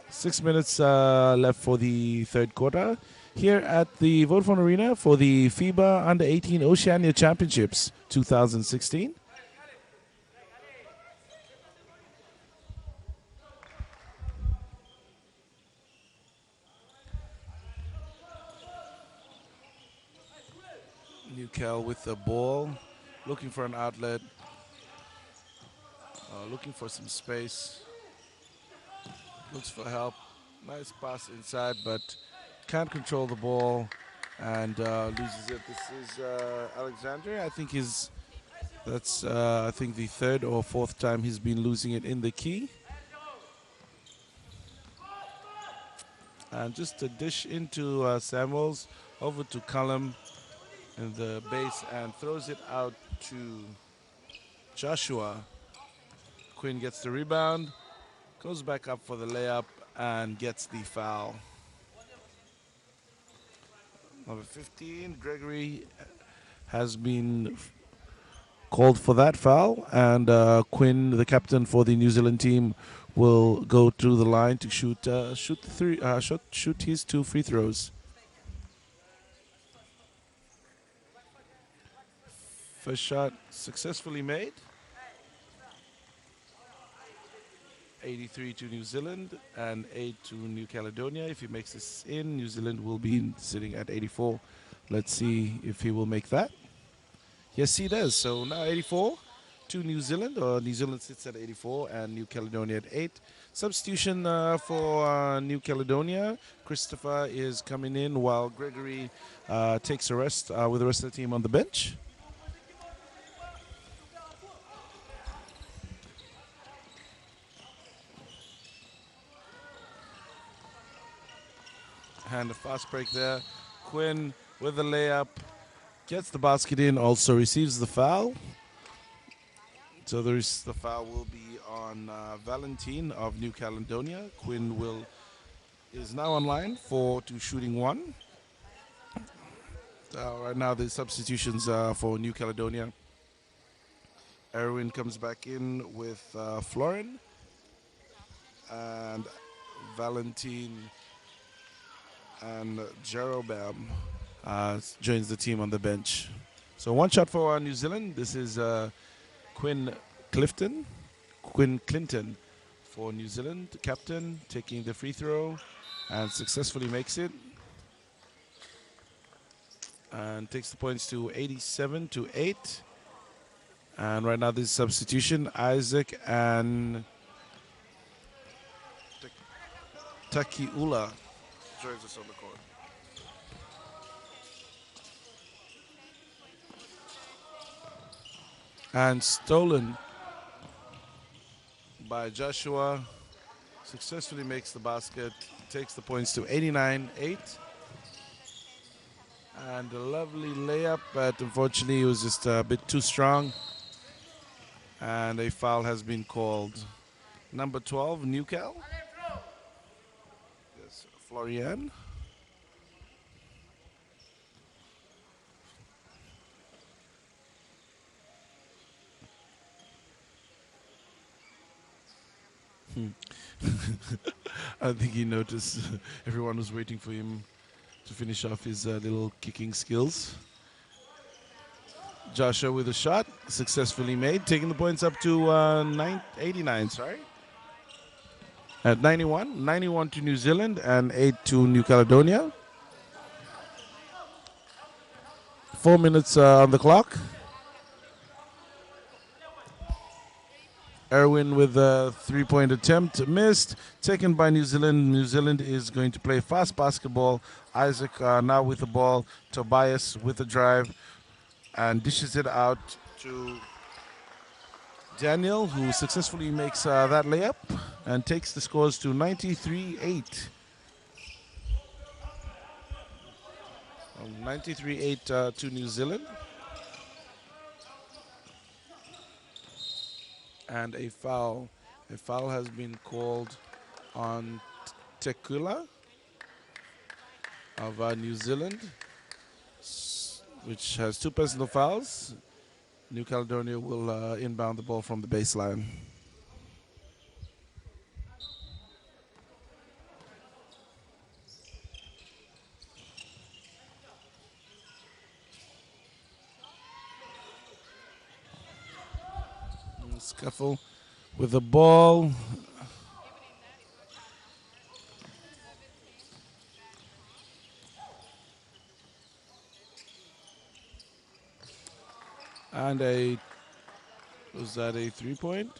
6 minutes left for the third quarter here at the Vodafone Arena for the FIBA U18 Oceania Championships 2016. New Cal with the ball, looking for an outlet, looking for some space, looks for help. Nice pass inside, but can't control the ball and loses it. This is Alexander. I think that's I think the third or fourth time he's been losing it in the key. And just a dish into Samuels, over to Cullum in the base and throws it out to Joshua. Quinn gets the rebound, goes back up for the layup and gets the foul. Number 15, Gregory, has been called for that foul, and Quinn, the captain for the New Zealand team, will go to the line to shoot his 2 free throws. First shot successfully made. 83 to New Zealand and 8 to New Caledonia. If he makes this in, New Zealand will be sitting at 84. Let's see if he will make that. Yes, he does. So now 84 to New Zealand, or New Zealand sits at 84 and New Caledonia at 8. Substitution for New Caledonia. Christopher is coming in while Gregory takes a rest with the rest of the team on the bench. And a fast break there. Quinn with the layup, gets the basket in, also receives the foul. So the foul will be on Valentine of New Caledonia. Quinn is now online to shooting 1. Right now the substitutions for New Caledonia. Erwin comes back in with Florin, and Valentine and Jeroboam joins the team on the bench. So 1 shot for New Zealand. This is Quinn Clinton for New Zealand, captain, taking the free throw and successfully makes it. And takes the points to 87 to 8. And right now this substitution, Isaac and Takiula joins us on the court. And stolen by Joshua, successfully makes the basket, takes the points to 89-8. And a lovely layup, but unfortunately it was just a bit too strong. And a foul has been called. Number 12, New Cal. Yes, Florian. I think he noticed everyone was waiting for him to finish off his little kicking skills. Joshua with a shot, successfully made, taking the points up to 89, sorry. At 91 to New Zealand and 8 to New Caledonia. 4 minutes on the clock. Erwin with a 3-point attempt, missed, taken by New Zealand. New Zealand is going to play fast basketball. Isaac now with the ball. Tobias with the drive and dishes it out to Daniel, who successfully makes that layup and takes the scores to 93-8. 93-8 to New Zealand. And a foul. A foul has been called on Tekula of New Zealand. which has 2 personal fouls. New Caledonia will inbound the ball from the baseline. Scuffle with the ball. And was that a 3-point?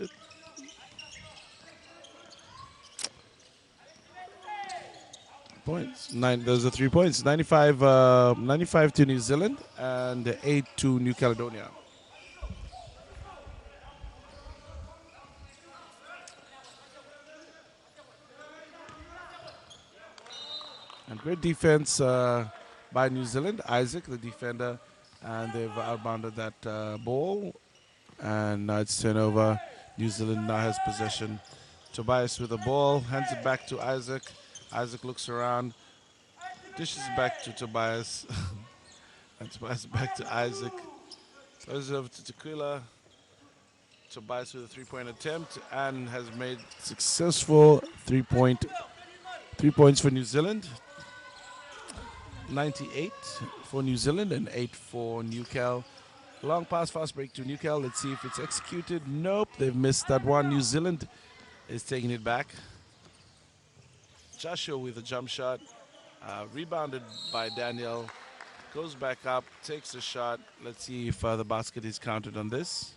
Points. Those are 3 points. 95 to New Zealand and 8 to New Caledonia. And great defense by New Zealand. Isaac, the defender, and they've outbounded that ball. And now it's turnover. New Zealand now has possession. Tobias with the ball, hands it back to Isaac. Isaac looks around, dishes back to Tobias. And Tobias back to Isaac. Throws it over to Tequila. Tobias with a 3-point attempt and has made successful 3 points for New Zealand. 98 for New Zealand and 8 for New Cal. Long pass, fast break to New Cal. Let's see if it's executed. Nope, they've missed that one. New Zealand is taking it back. Joshua with a jump shot. Rebounded by Daniel. Goes back up, takes a shot. Let's see if the basket is counted on this.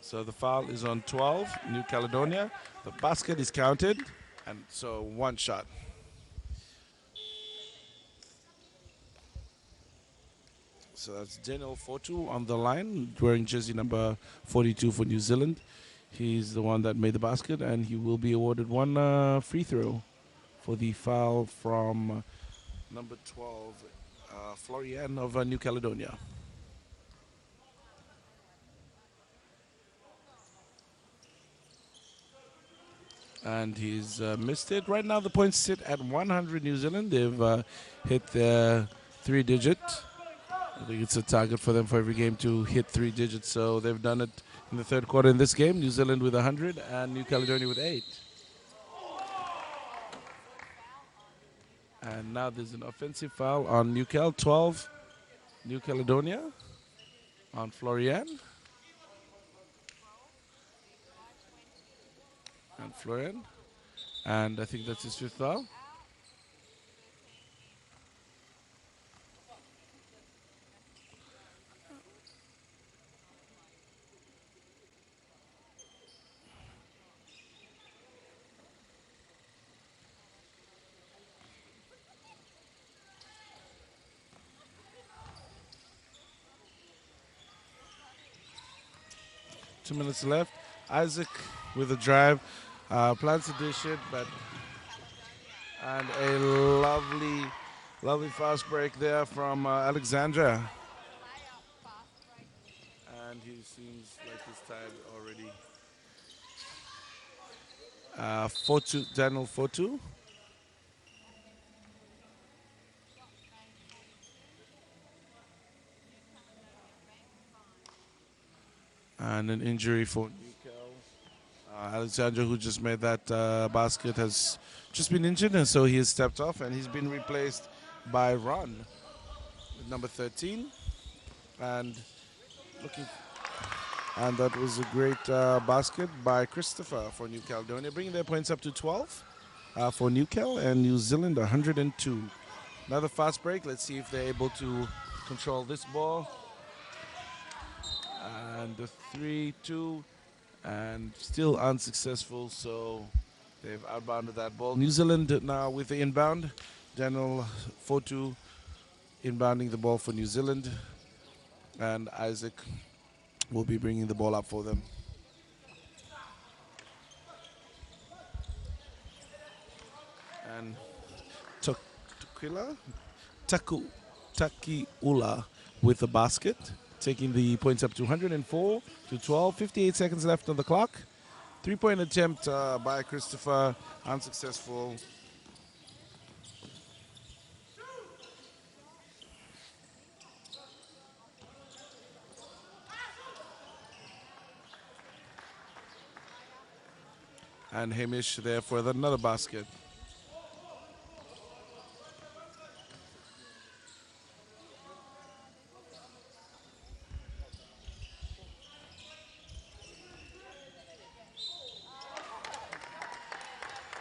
So the foul is on 12, New Caledonia. The basket is counted, and so 1 shot. So that's Daniel Fortu on the line, wearing jersey number 42 for New Zealand. He's the one that made the basket, and he will be awarded 1 free throw for the foul from number 12, Florian of New Caledonia. And he's missed it. Right now the points sit at 100 New Zealand. They've hit their 3-digit. I think it's a target for them for every game to hit 3 digits. So they've done it in the 3rd quarter in this game. New Zealand with 100 and New Caledonia with 8. And now there's an offensive foul on New Cal. 12 New Caledonia on Florian. And Florian. And I think that's his 5th foul. Two minutes left. Isaac with a drive. Plans to dish it, and a lovely fast break there from Alexandra. And he seems like he's tired already. Daniel Fortu. And an injury for New Cal. Alexandra, who just made that basket, has just been injured, and so he has stepped off, and he's been replaced by Ron, number 13. And that was a great basket by Christopher for New Caledonia, bringing their points up to 12 for New Cal, and New Zealand 102. Another fast break. Let's see if they're able to control this ball. And the 3-2, and still unsuccessful, so they've outbounded that ball. New Zealand now with the inbound. Daniel Fortu inbounding the ball for New Zealand, and Isaac will be bringing the ball up for them. And Takiula with the basket, taking the points up to 104 to 12. 58 seconds left on the clock. 3-point attempt by Christopher, unsuccessful. And Hamish there for another basket.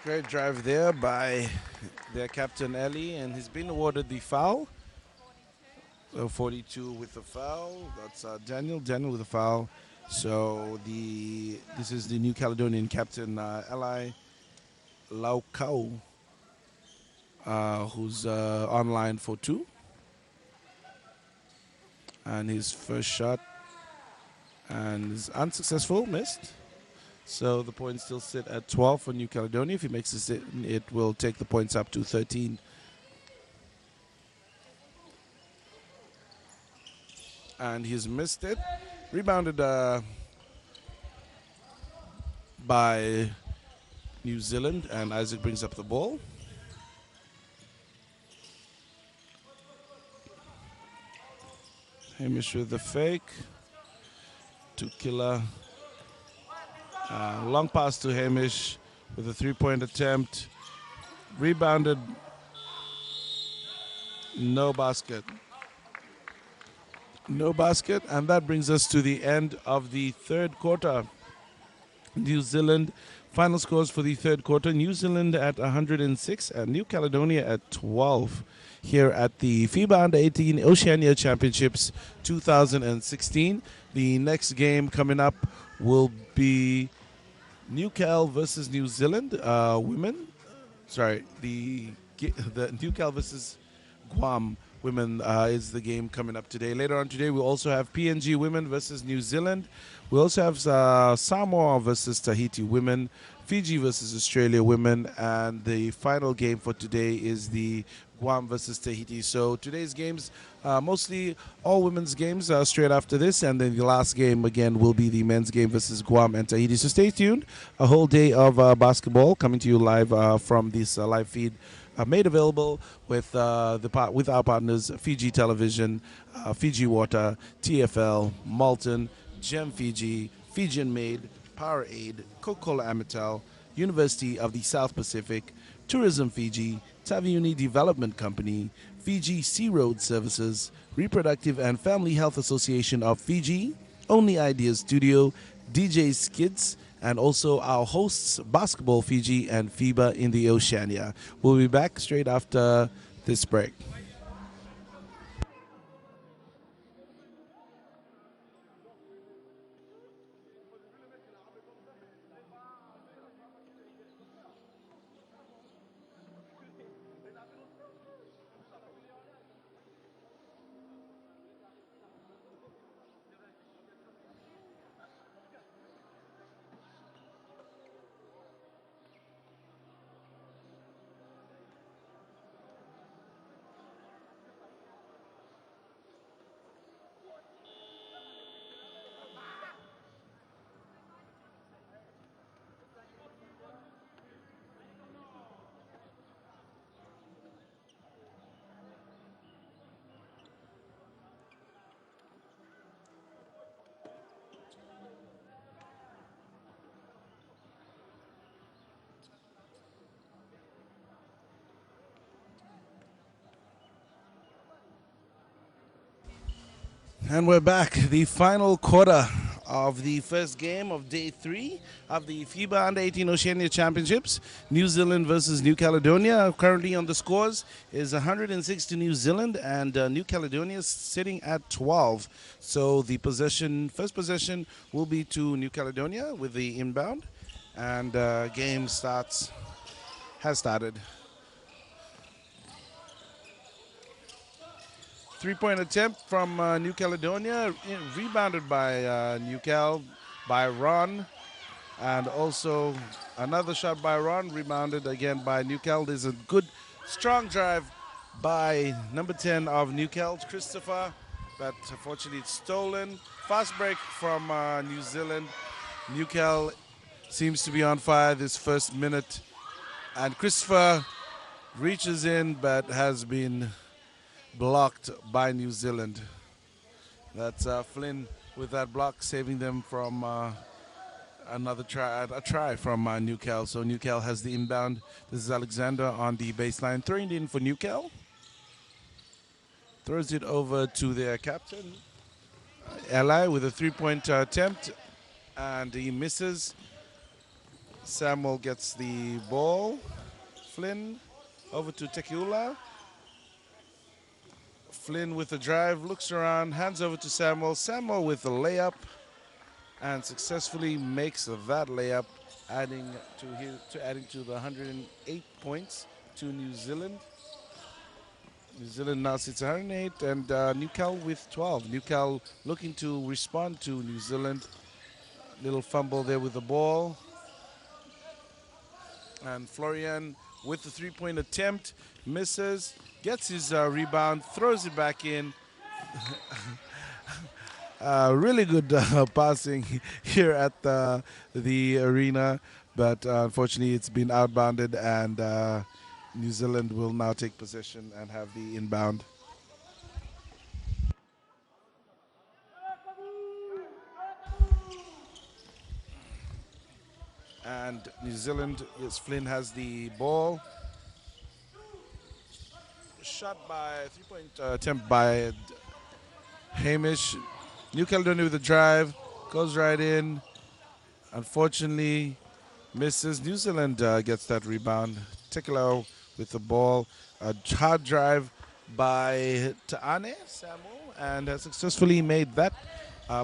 Great drive there by their captain Ellie, and he's been awarded the foul. So 42 with the foul. That's Daniel. Daniel with the foul. So this is the New Caledonian captain Eli Laukau, who's online for two. And his first shot and is unsuccessful, missed. So the points still sit at 12 for New Caledonia. If he makes this, it will take the points up to 13. And he's missed it. Rebounded by New Zealand, and Isaac brings up the ball. Hamish with the fake to Killer. Long pass to Hamish with a three-point attempt. Rebounded. No basket. No basket, and that brings us to the end of the third quarter. New Zealand, final scores for the third quarter. New Zealand at 106 and New Caledonia at 12 here at the FIBA U18 Oceania Championships 2016. The next game coming up will be New Cal versus New Zealand women. Sorry, the New Cal versus Guam women is the game coming up today. Later on today, we also have PNG women versus New Zealand. We also have Samoa versus Tahiti women, Fiji versus Australia women, and the final game for today is the Guam versus Tahiti. So today's games, mostly all women's games straight after this, and then the last game again will be the men's game versus Guam and Tahiti. So stay tuned. A whole day of basketball coming to you live from this live feed. Made available with with our partners Fiji Television, Fiji Water, TFL, Malton, Gem Fiji, Fijian Made, Powerade, Coca-Cola Amatil, University of the South Pacific, Tourism Fiji, Taviuni Development Company, Fiji Sea Road Services, Reproductive and Family Health Association of Fiji, Only Ideas Studio, DJ Skids, and also our hosts, Basketball Fiji and FIBA in the Oceania. We'll be back straight after this break. And we're back. The final quarter of the first game of day 3 of the FIBA U18 Oceania Championships. New Zealand versus New Caledonia. Currently on the scores is 106 to New Zealand, and New Caledonia is sitting at 12. So the first possession will be to New Caledonia with the inbound, and game has started. Three-point attempt from New Caledonia, rebounded by New Cal, by Ron. And also another shot by Ron, rebounded again by New Cal. There's a good, strong drive by number 10 of New Cal, Christopher. But unfortunately it's stolen. Fast break from New Zealand. New Cal seems to be on fire this first minute. And Christopher reaches in but has been blocked by New Zealand. That's Flynn with that block, saving them from Another try, a try from Newcal. So Newcal has the inbound. This is Alexander on the baseline, throwing it in for Newcal. Throws it over to their captain, Ally, with a three-point attempt, and he misses. Samuel gets the ball. Flynn over to Tekiula. Flynn with the drive, looks around, hands over to Samuel. Samuel with the layup, and successfully makes that layup, adding to the 108 points to New Zealand. New Zealand now sits 108, and Newcal with 12. Newcal looking to respond to New Zealand. Little fumble there with the ball. And Florian with the three-point attempt, misses, gets his rebound, throws it back in. Really good passing here at the arena, but unfortunately it's been outbounded, and New Zealand will now take possession and have the inbound. And New Zealand, yes, Flynn has the ball. Shot by, three-point attempt by Hamish. New Caledonia with the drive, goes right in. Unfortunately, misses. New Zealand gets that rebound. Tekelo with the ball. A hard drive by Taane Samuel, and has successfully made that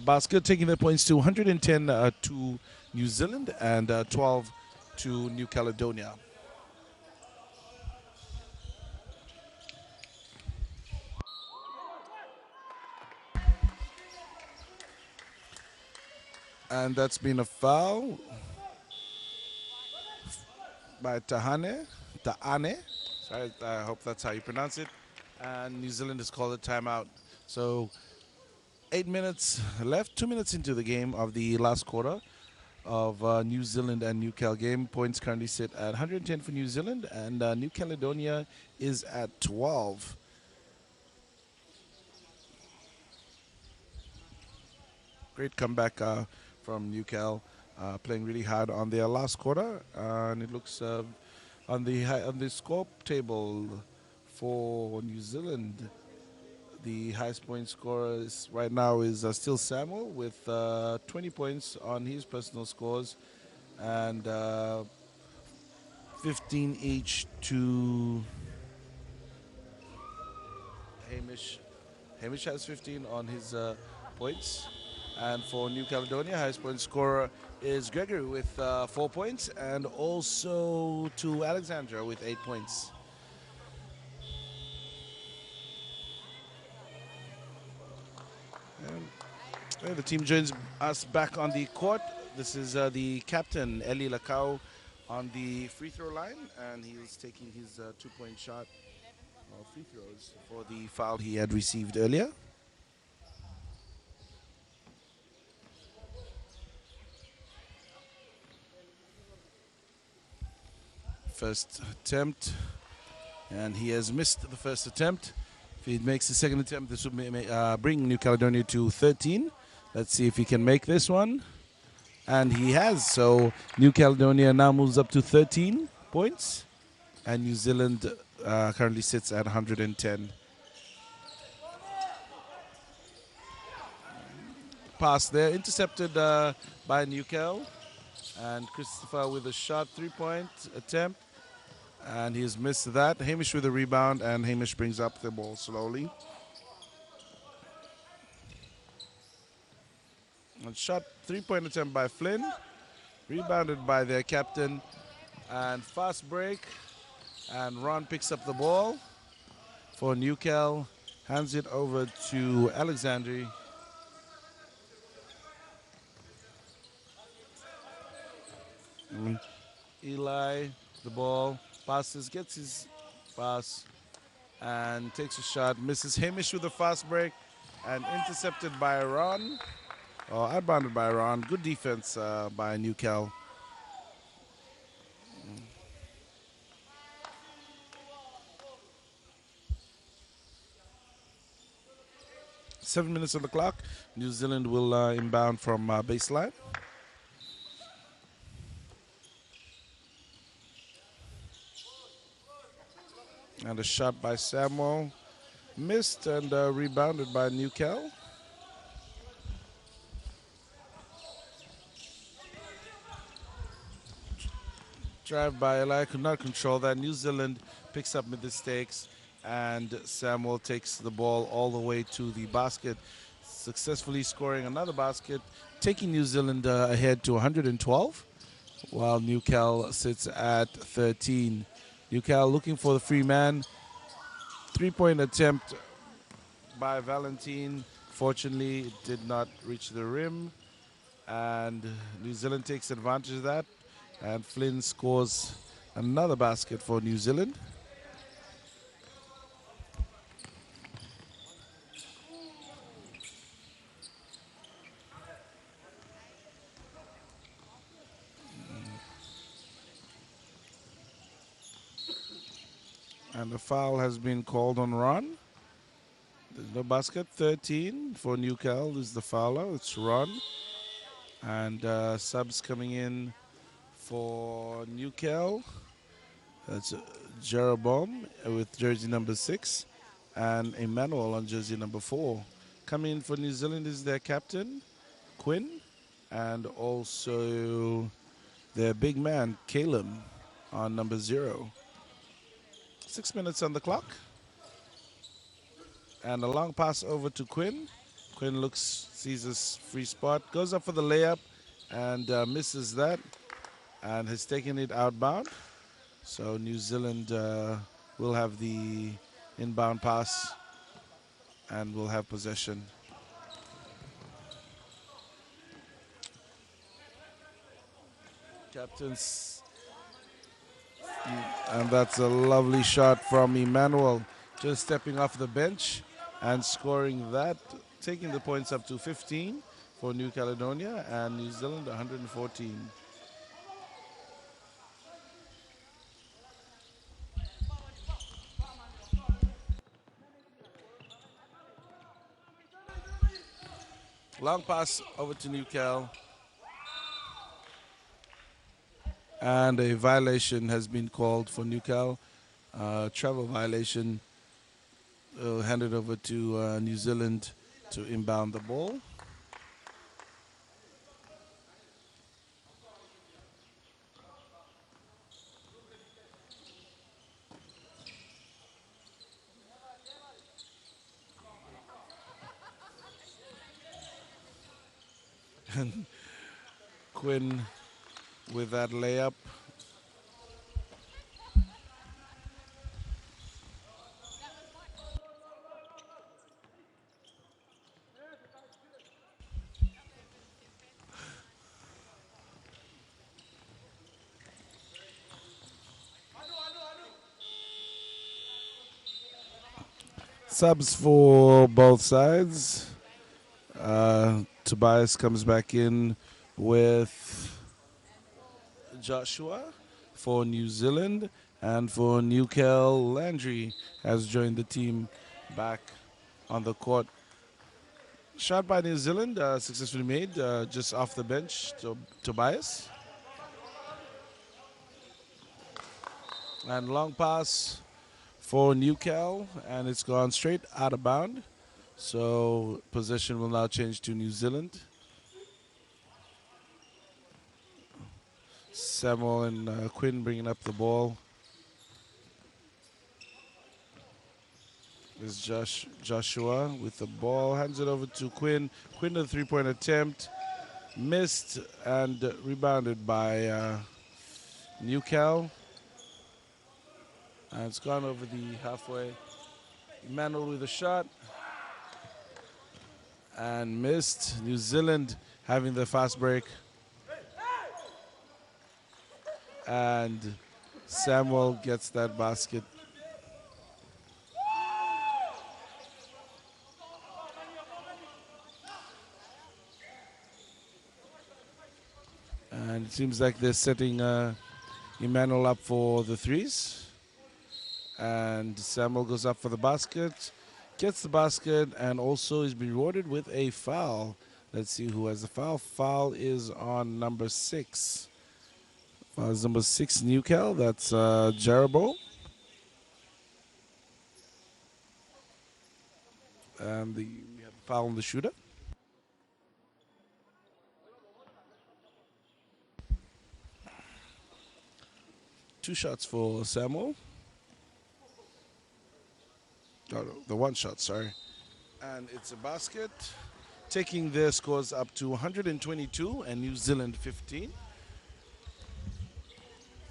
basket, taking the points to 110 to New Zealand and 12 to New Caledonia. And that's been a foul by Taane. Sorry, I hope that's how you pronounce it. And New Zealand has called a timeout. So 8 minutes left, 2 minutes into the game of the last quarter of New Zealand and New Cal game. Points currently sit at 110 for New Zealand, and New Caledonia is at 12. Great comeback from New Cal, playing really hard on their last quarter, and it looks on the score table for New Zealand. The highest point scorer right now is still Samuel with 20 points on his personal scores, and 15 each to Hamish. Hamish has 15 on his points. And for New Caledonia, highest point scorer is Gregory with 4 points, and also to Alexandra with 8 points. And the team joins us back on the court. This is the captain, Eli Lacau, on the free throw line, and he is taking his 2-point shot, free throws, for the foul he had received earlier. First attempt, and he has missed the first attempt. If he makes the second attempt, this would bring New Caledonia to 13. Let's see if he can make this one. And he has. So New Caledonia now moves up to 13 points, and New Zealand currently sits at 110. Pass there, intercepted by New Cal. And Christopher with a shot, 3-point attempt. And he's missed that. Hamish with a rebound, and Hamish brings up the ball slowly. And shot, 3-point attempt by Flynn. Rebounded by their captain. And fast break. And Ron picks up the ball for New Cal. Hands it over to Alexandri. Eli, the ball, passes, gets his pass, and takes a shot, misses. Hamish with a fast break, and intercepted by Ron, or outbounded by Ron. Good defense by New Cal. Seven minutes on the clock. New Zealand will inbound from baseline. And a shot by Samuel. Missed and rebounded by Newcal. Drive by Eli, could not control that. New Zealand picks up mistakes, and Samuel takes the ball all the way to the basket, successfully scoring another basket, taking New Zealand ahead to 112, while Newcal sits at 13. Newcal looking for the free man. Three-point attempt by Valentine. Fortunately, it did not reach the rim, and New Zealand takes advantage of that. And Flynn scores another basket for New Zealand. And the foul has been called on Ron. There's no basket. 13 for Newcal is the fouler. It's Ron. And subs coming in for Newcal. That's Jeroboam with jersey number 6 and Emmanuel on jersey number 4. Coming in for New Zealand is their captain, Quinn, and also their big man, Caleb, on number 0. 6 minutes on the clock. And a long pass over to Quinn. Quinn looks, sees his free spot, goes up for the layup, and misses that, and has taken it outbound. So New Zealand will have the inbound pass and will have possession. Captains, and that's a lovely shot from Emmanuel, just stepping off the bench and scoring that, taking the points up to 15 for New Caledonia, and New Zealand 114. Long pass over to Newcal. And a violation has been called for Newcal. Travel violation. We'll hand it over to New Zealand to inbound the ball. And Quinn with that layup. Subs for both sides. Tobias comes back in with Joshua for New Zealand, and for Newcal, Landry has joined the team back on the court. Shot by New Zealand, successfully made, just off the bench to Tobias. And long pass for Newcal, and it's gone straight out of bound. So possession will now change to New Zealand. Samuel and Quinn bringing up the ball. There's Joshua with the ball, hands it over to Quinn. Quinn, the three-point attempt, missed and rebounded by Newcal. And it's gone over the halfway. Emmanuel with a shot and missed. New Zealand having the fast break. And Samuel gets that basket. And it seems like they're setting Emmanuel up for the threes. And Samuel goes up for the basket, gets the basket, and also is rewarded with a foul. Let's see who has the foul. Foul is on number 6. Foul is number 6, Newcal. That's Jeroboam. And we have a foul on the shooter. Two shots for Samuel. Oh, no, the one shot, sorry. And it's a basket, taking their scores up to 122 and New Zealand 15.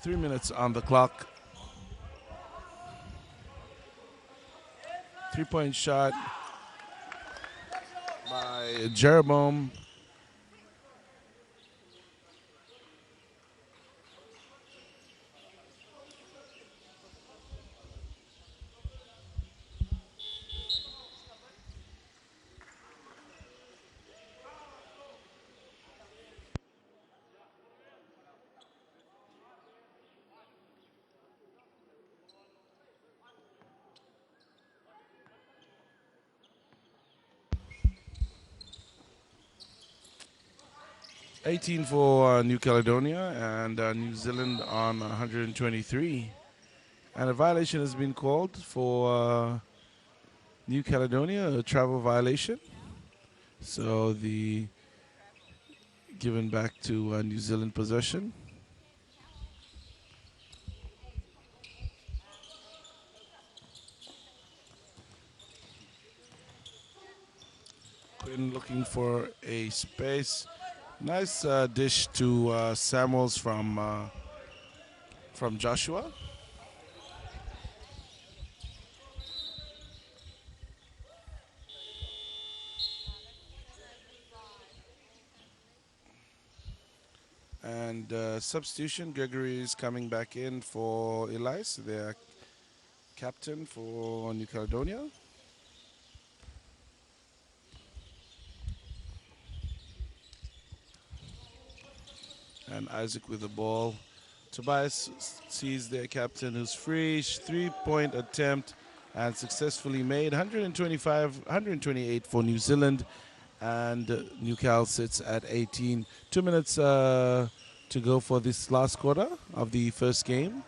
3 minutes on the clock. 3-point shot by Jeroboam. $18 for New Caledonia and New Zealand on 123. And a violation has been called for New Caledonia, a travel violation. So the given back to New Zealand possession. Quinn looking for a space. Nice dish to Samuels from Joshua. And substitution, Gregory is coming back in for Elias, their captain for New Caledonia. And Isaac with the ball. Tobias sees their captain who's free. 3-point attempt and successfully made. 128 for New Zealand. And New Cal sits at 18. 2 minutes to go for this last quarter of the first game.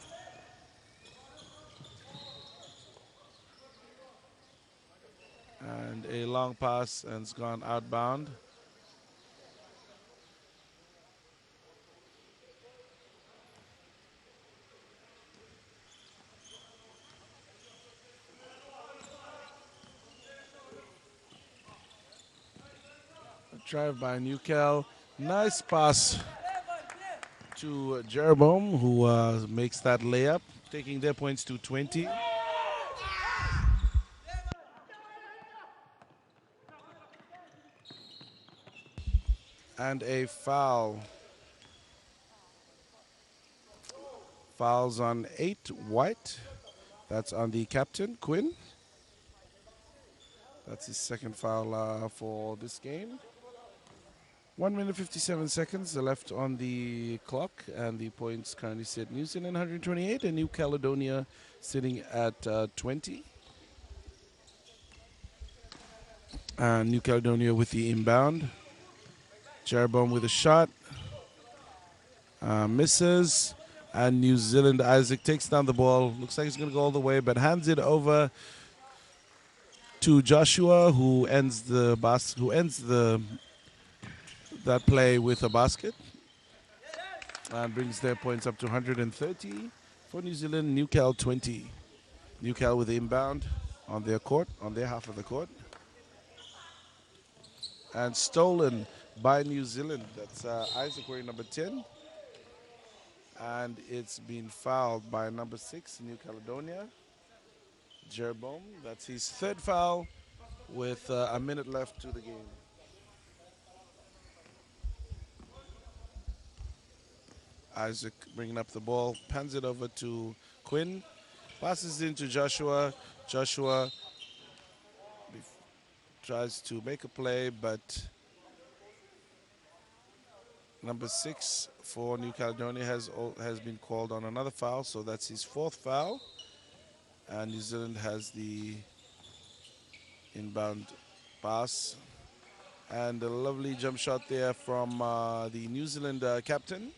And a long pass and it's gone outbound. Drive by New Cal. Nice pass to Jeroboam, who makes that layup, taking their points to 20. And a foul. Fouls on 8, White. That's on the captain, Quinn. That's his second foul for this game. 1 minute 57 seconds left on the clock, and the points currently sit New Zealand 128 and New Caledonia sitting at 20. And New Caledonia with the inbound. Jeroboam with a shot. Misses. And New Zealand, Isaac takes down the ball. Looks like he's going to go all the way, but hands it over to Joshua, who ends that play with a basket and brings their points up to 130 for New Zealand. New Cal 20. New Cal with the inbound on their court, on their half of the court, and stolen by New Zealand. That's Isaac wearing number 10, and it's been fouled by number 6, New Caledonia, Jeroboam. That's his third foul with a minute left to the game. Isaac bringing up the ball, pans it over to Quinn, passes into Joshua. Joshua tries to make a play, but number 6 for New Caledonia has been called on another foul, so that's his fourth foul. And New Zealand has the inbound pass. And a lovely jump shot there from the New Zealand captain,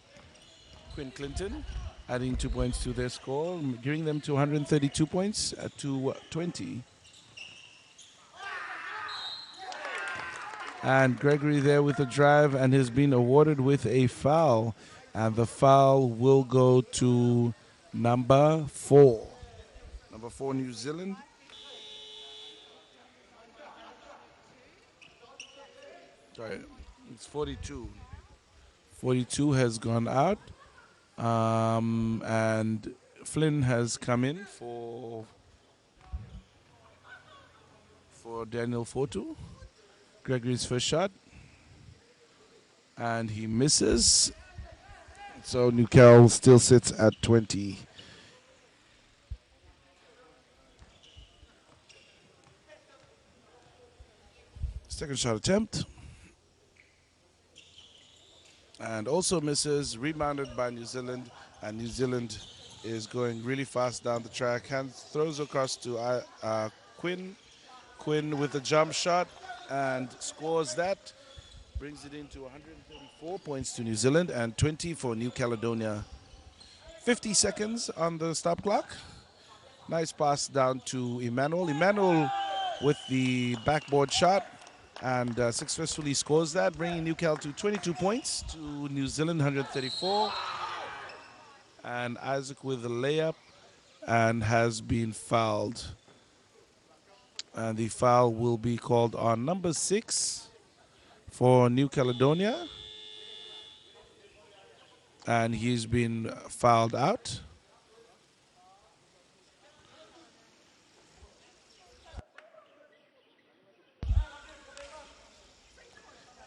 Quinn Clinton, adding 2 points to their score, giving them to 132 points to 20. And Gregory there with a drive and has been awarded with a foul. And the foul will go to number 4. Number 4, New Zealand. Sorry, it's 42. 42 has gone out. And Flynn has come in for Daniel Fortu. Gregory's first shot. And he misses. So Newcastle still sits at 20. Second shot attempt. And also misses. Rebounded by New Zealand. And New Zealand is going really fast down the track. Throws across to Quinn. Quinn with a jump shot and scores that. Brings it into 134 points to New Zealand and 20 for New Caledonia. 50 seconds on the stop clock. Nice pass down to Emmanuel. Emmanuel with the backboard shot and successfully scores that, bringing Newcal to 22 points to New Zealand 134. And Isaac with the layup and has been fouled. And the foul will be called on number 6 for New Caledonia. And he's been fouled out.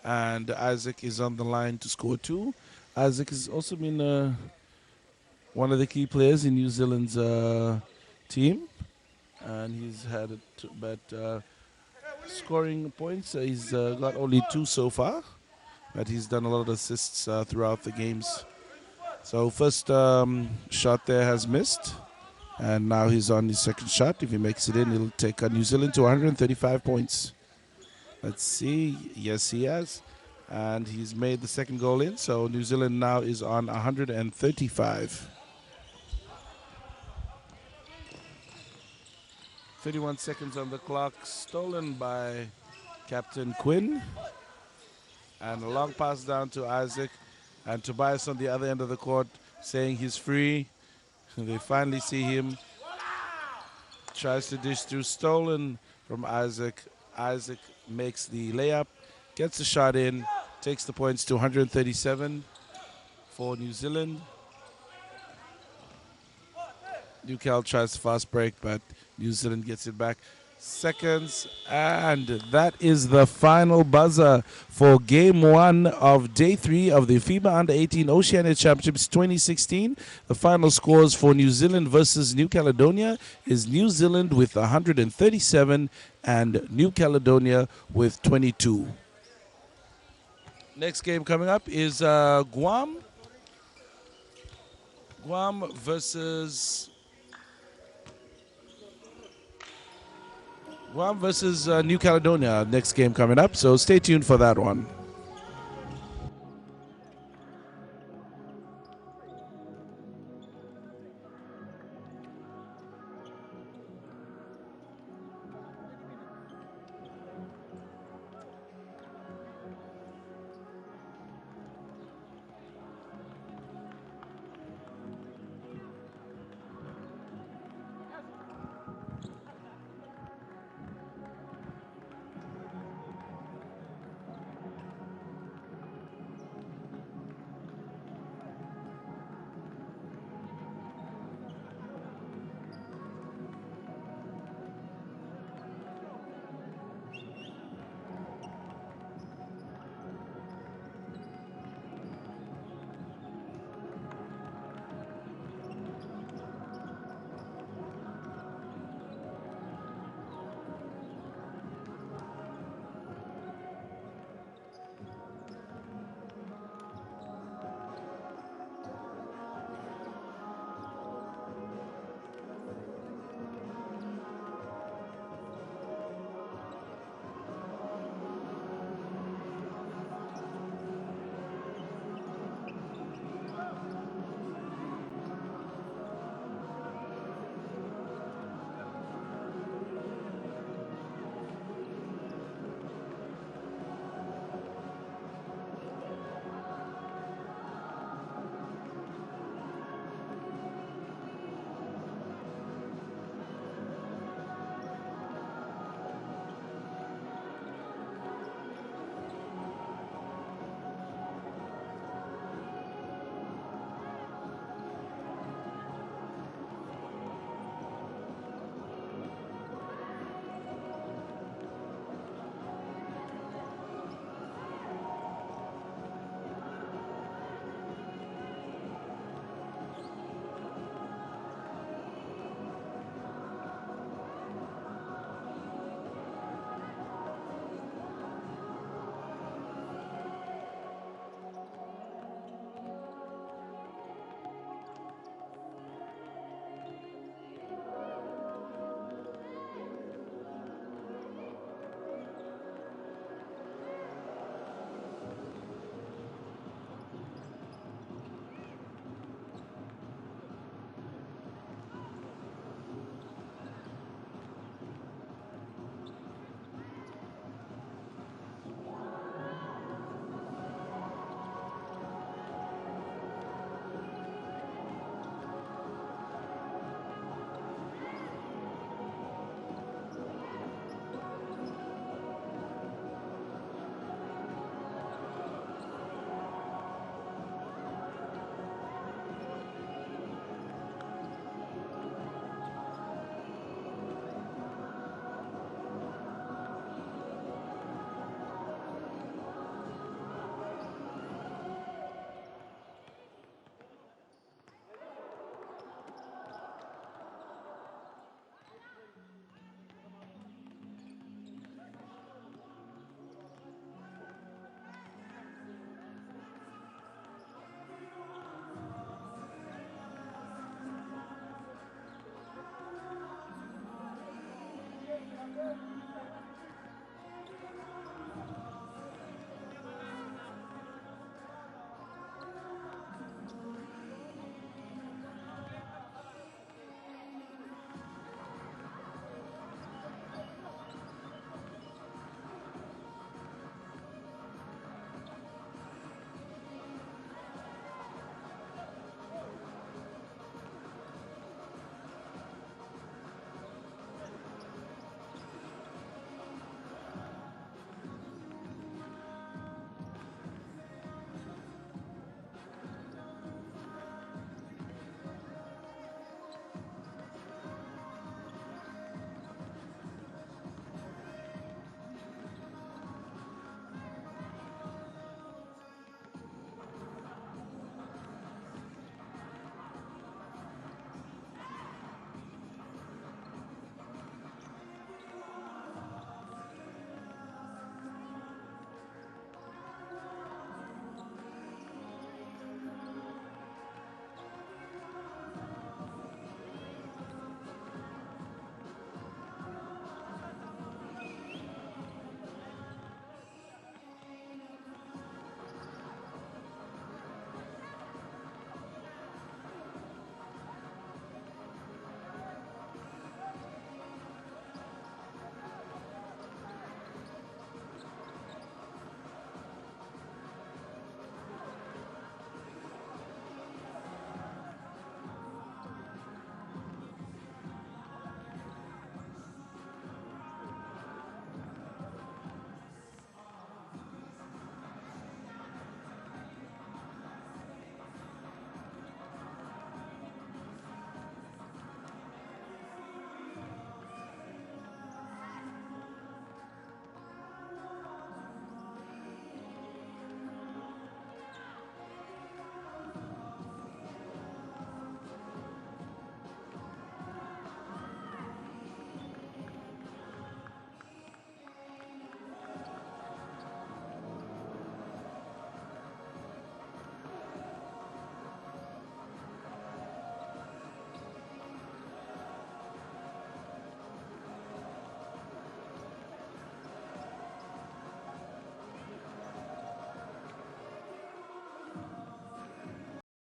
And Isaac is on the line to score 2. Isaac has also been one of the key players in New Zealand's team. And he's had but scoring points, he's got only 2 so far. But he's done a lot of assists throughout the games. So first shot there has missed. And now he's on his second shot. If he makes it in, he'll take New Zealand to 135 points. Let's see. Yes, he has. And he's made the second goal in. So New Zealand now is on 135. 31 seconds on the clock. Stolen by Captain Quinn. And a long pass down to Isaac. And Tobias on the other end of the court saying he's free. They finally see him. Tries to dish through. Stolen from Isaac. Isaac makes the layup, gets the shot in, takes the points to 137 for New Zealand. Newcal tries to fast break, but New Zealand gets it back. Seconds, and that is the final buzzer for Game 1 of Day 3 of the FIBA Under 18 Oceania Championships 2016. The final scores for New Zealand versus New Caledonia is New Zealand with 137 and New Caledonia with 22. Next game coming up is Guam. Guam versus New Caledonia. Next game coming up, so stay tuned for that one.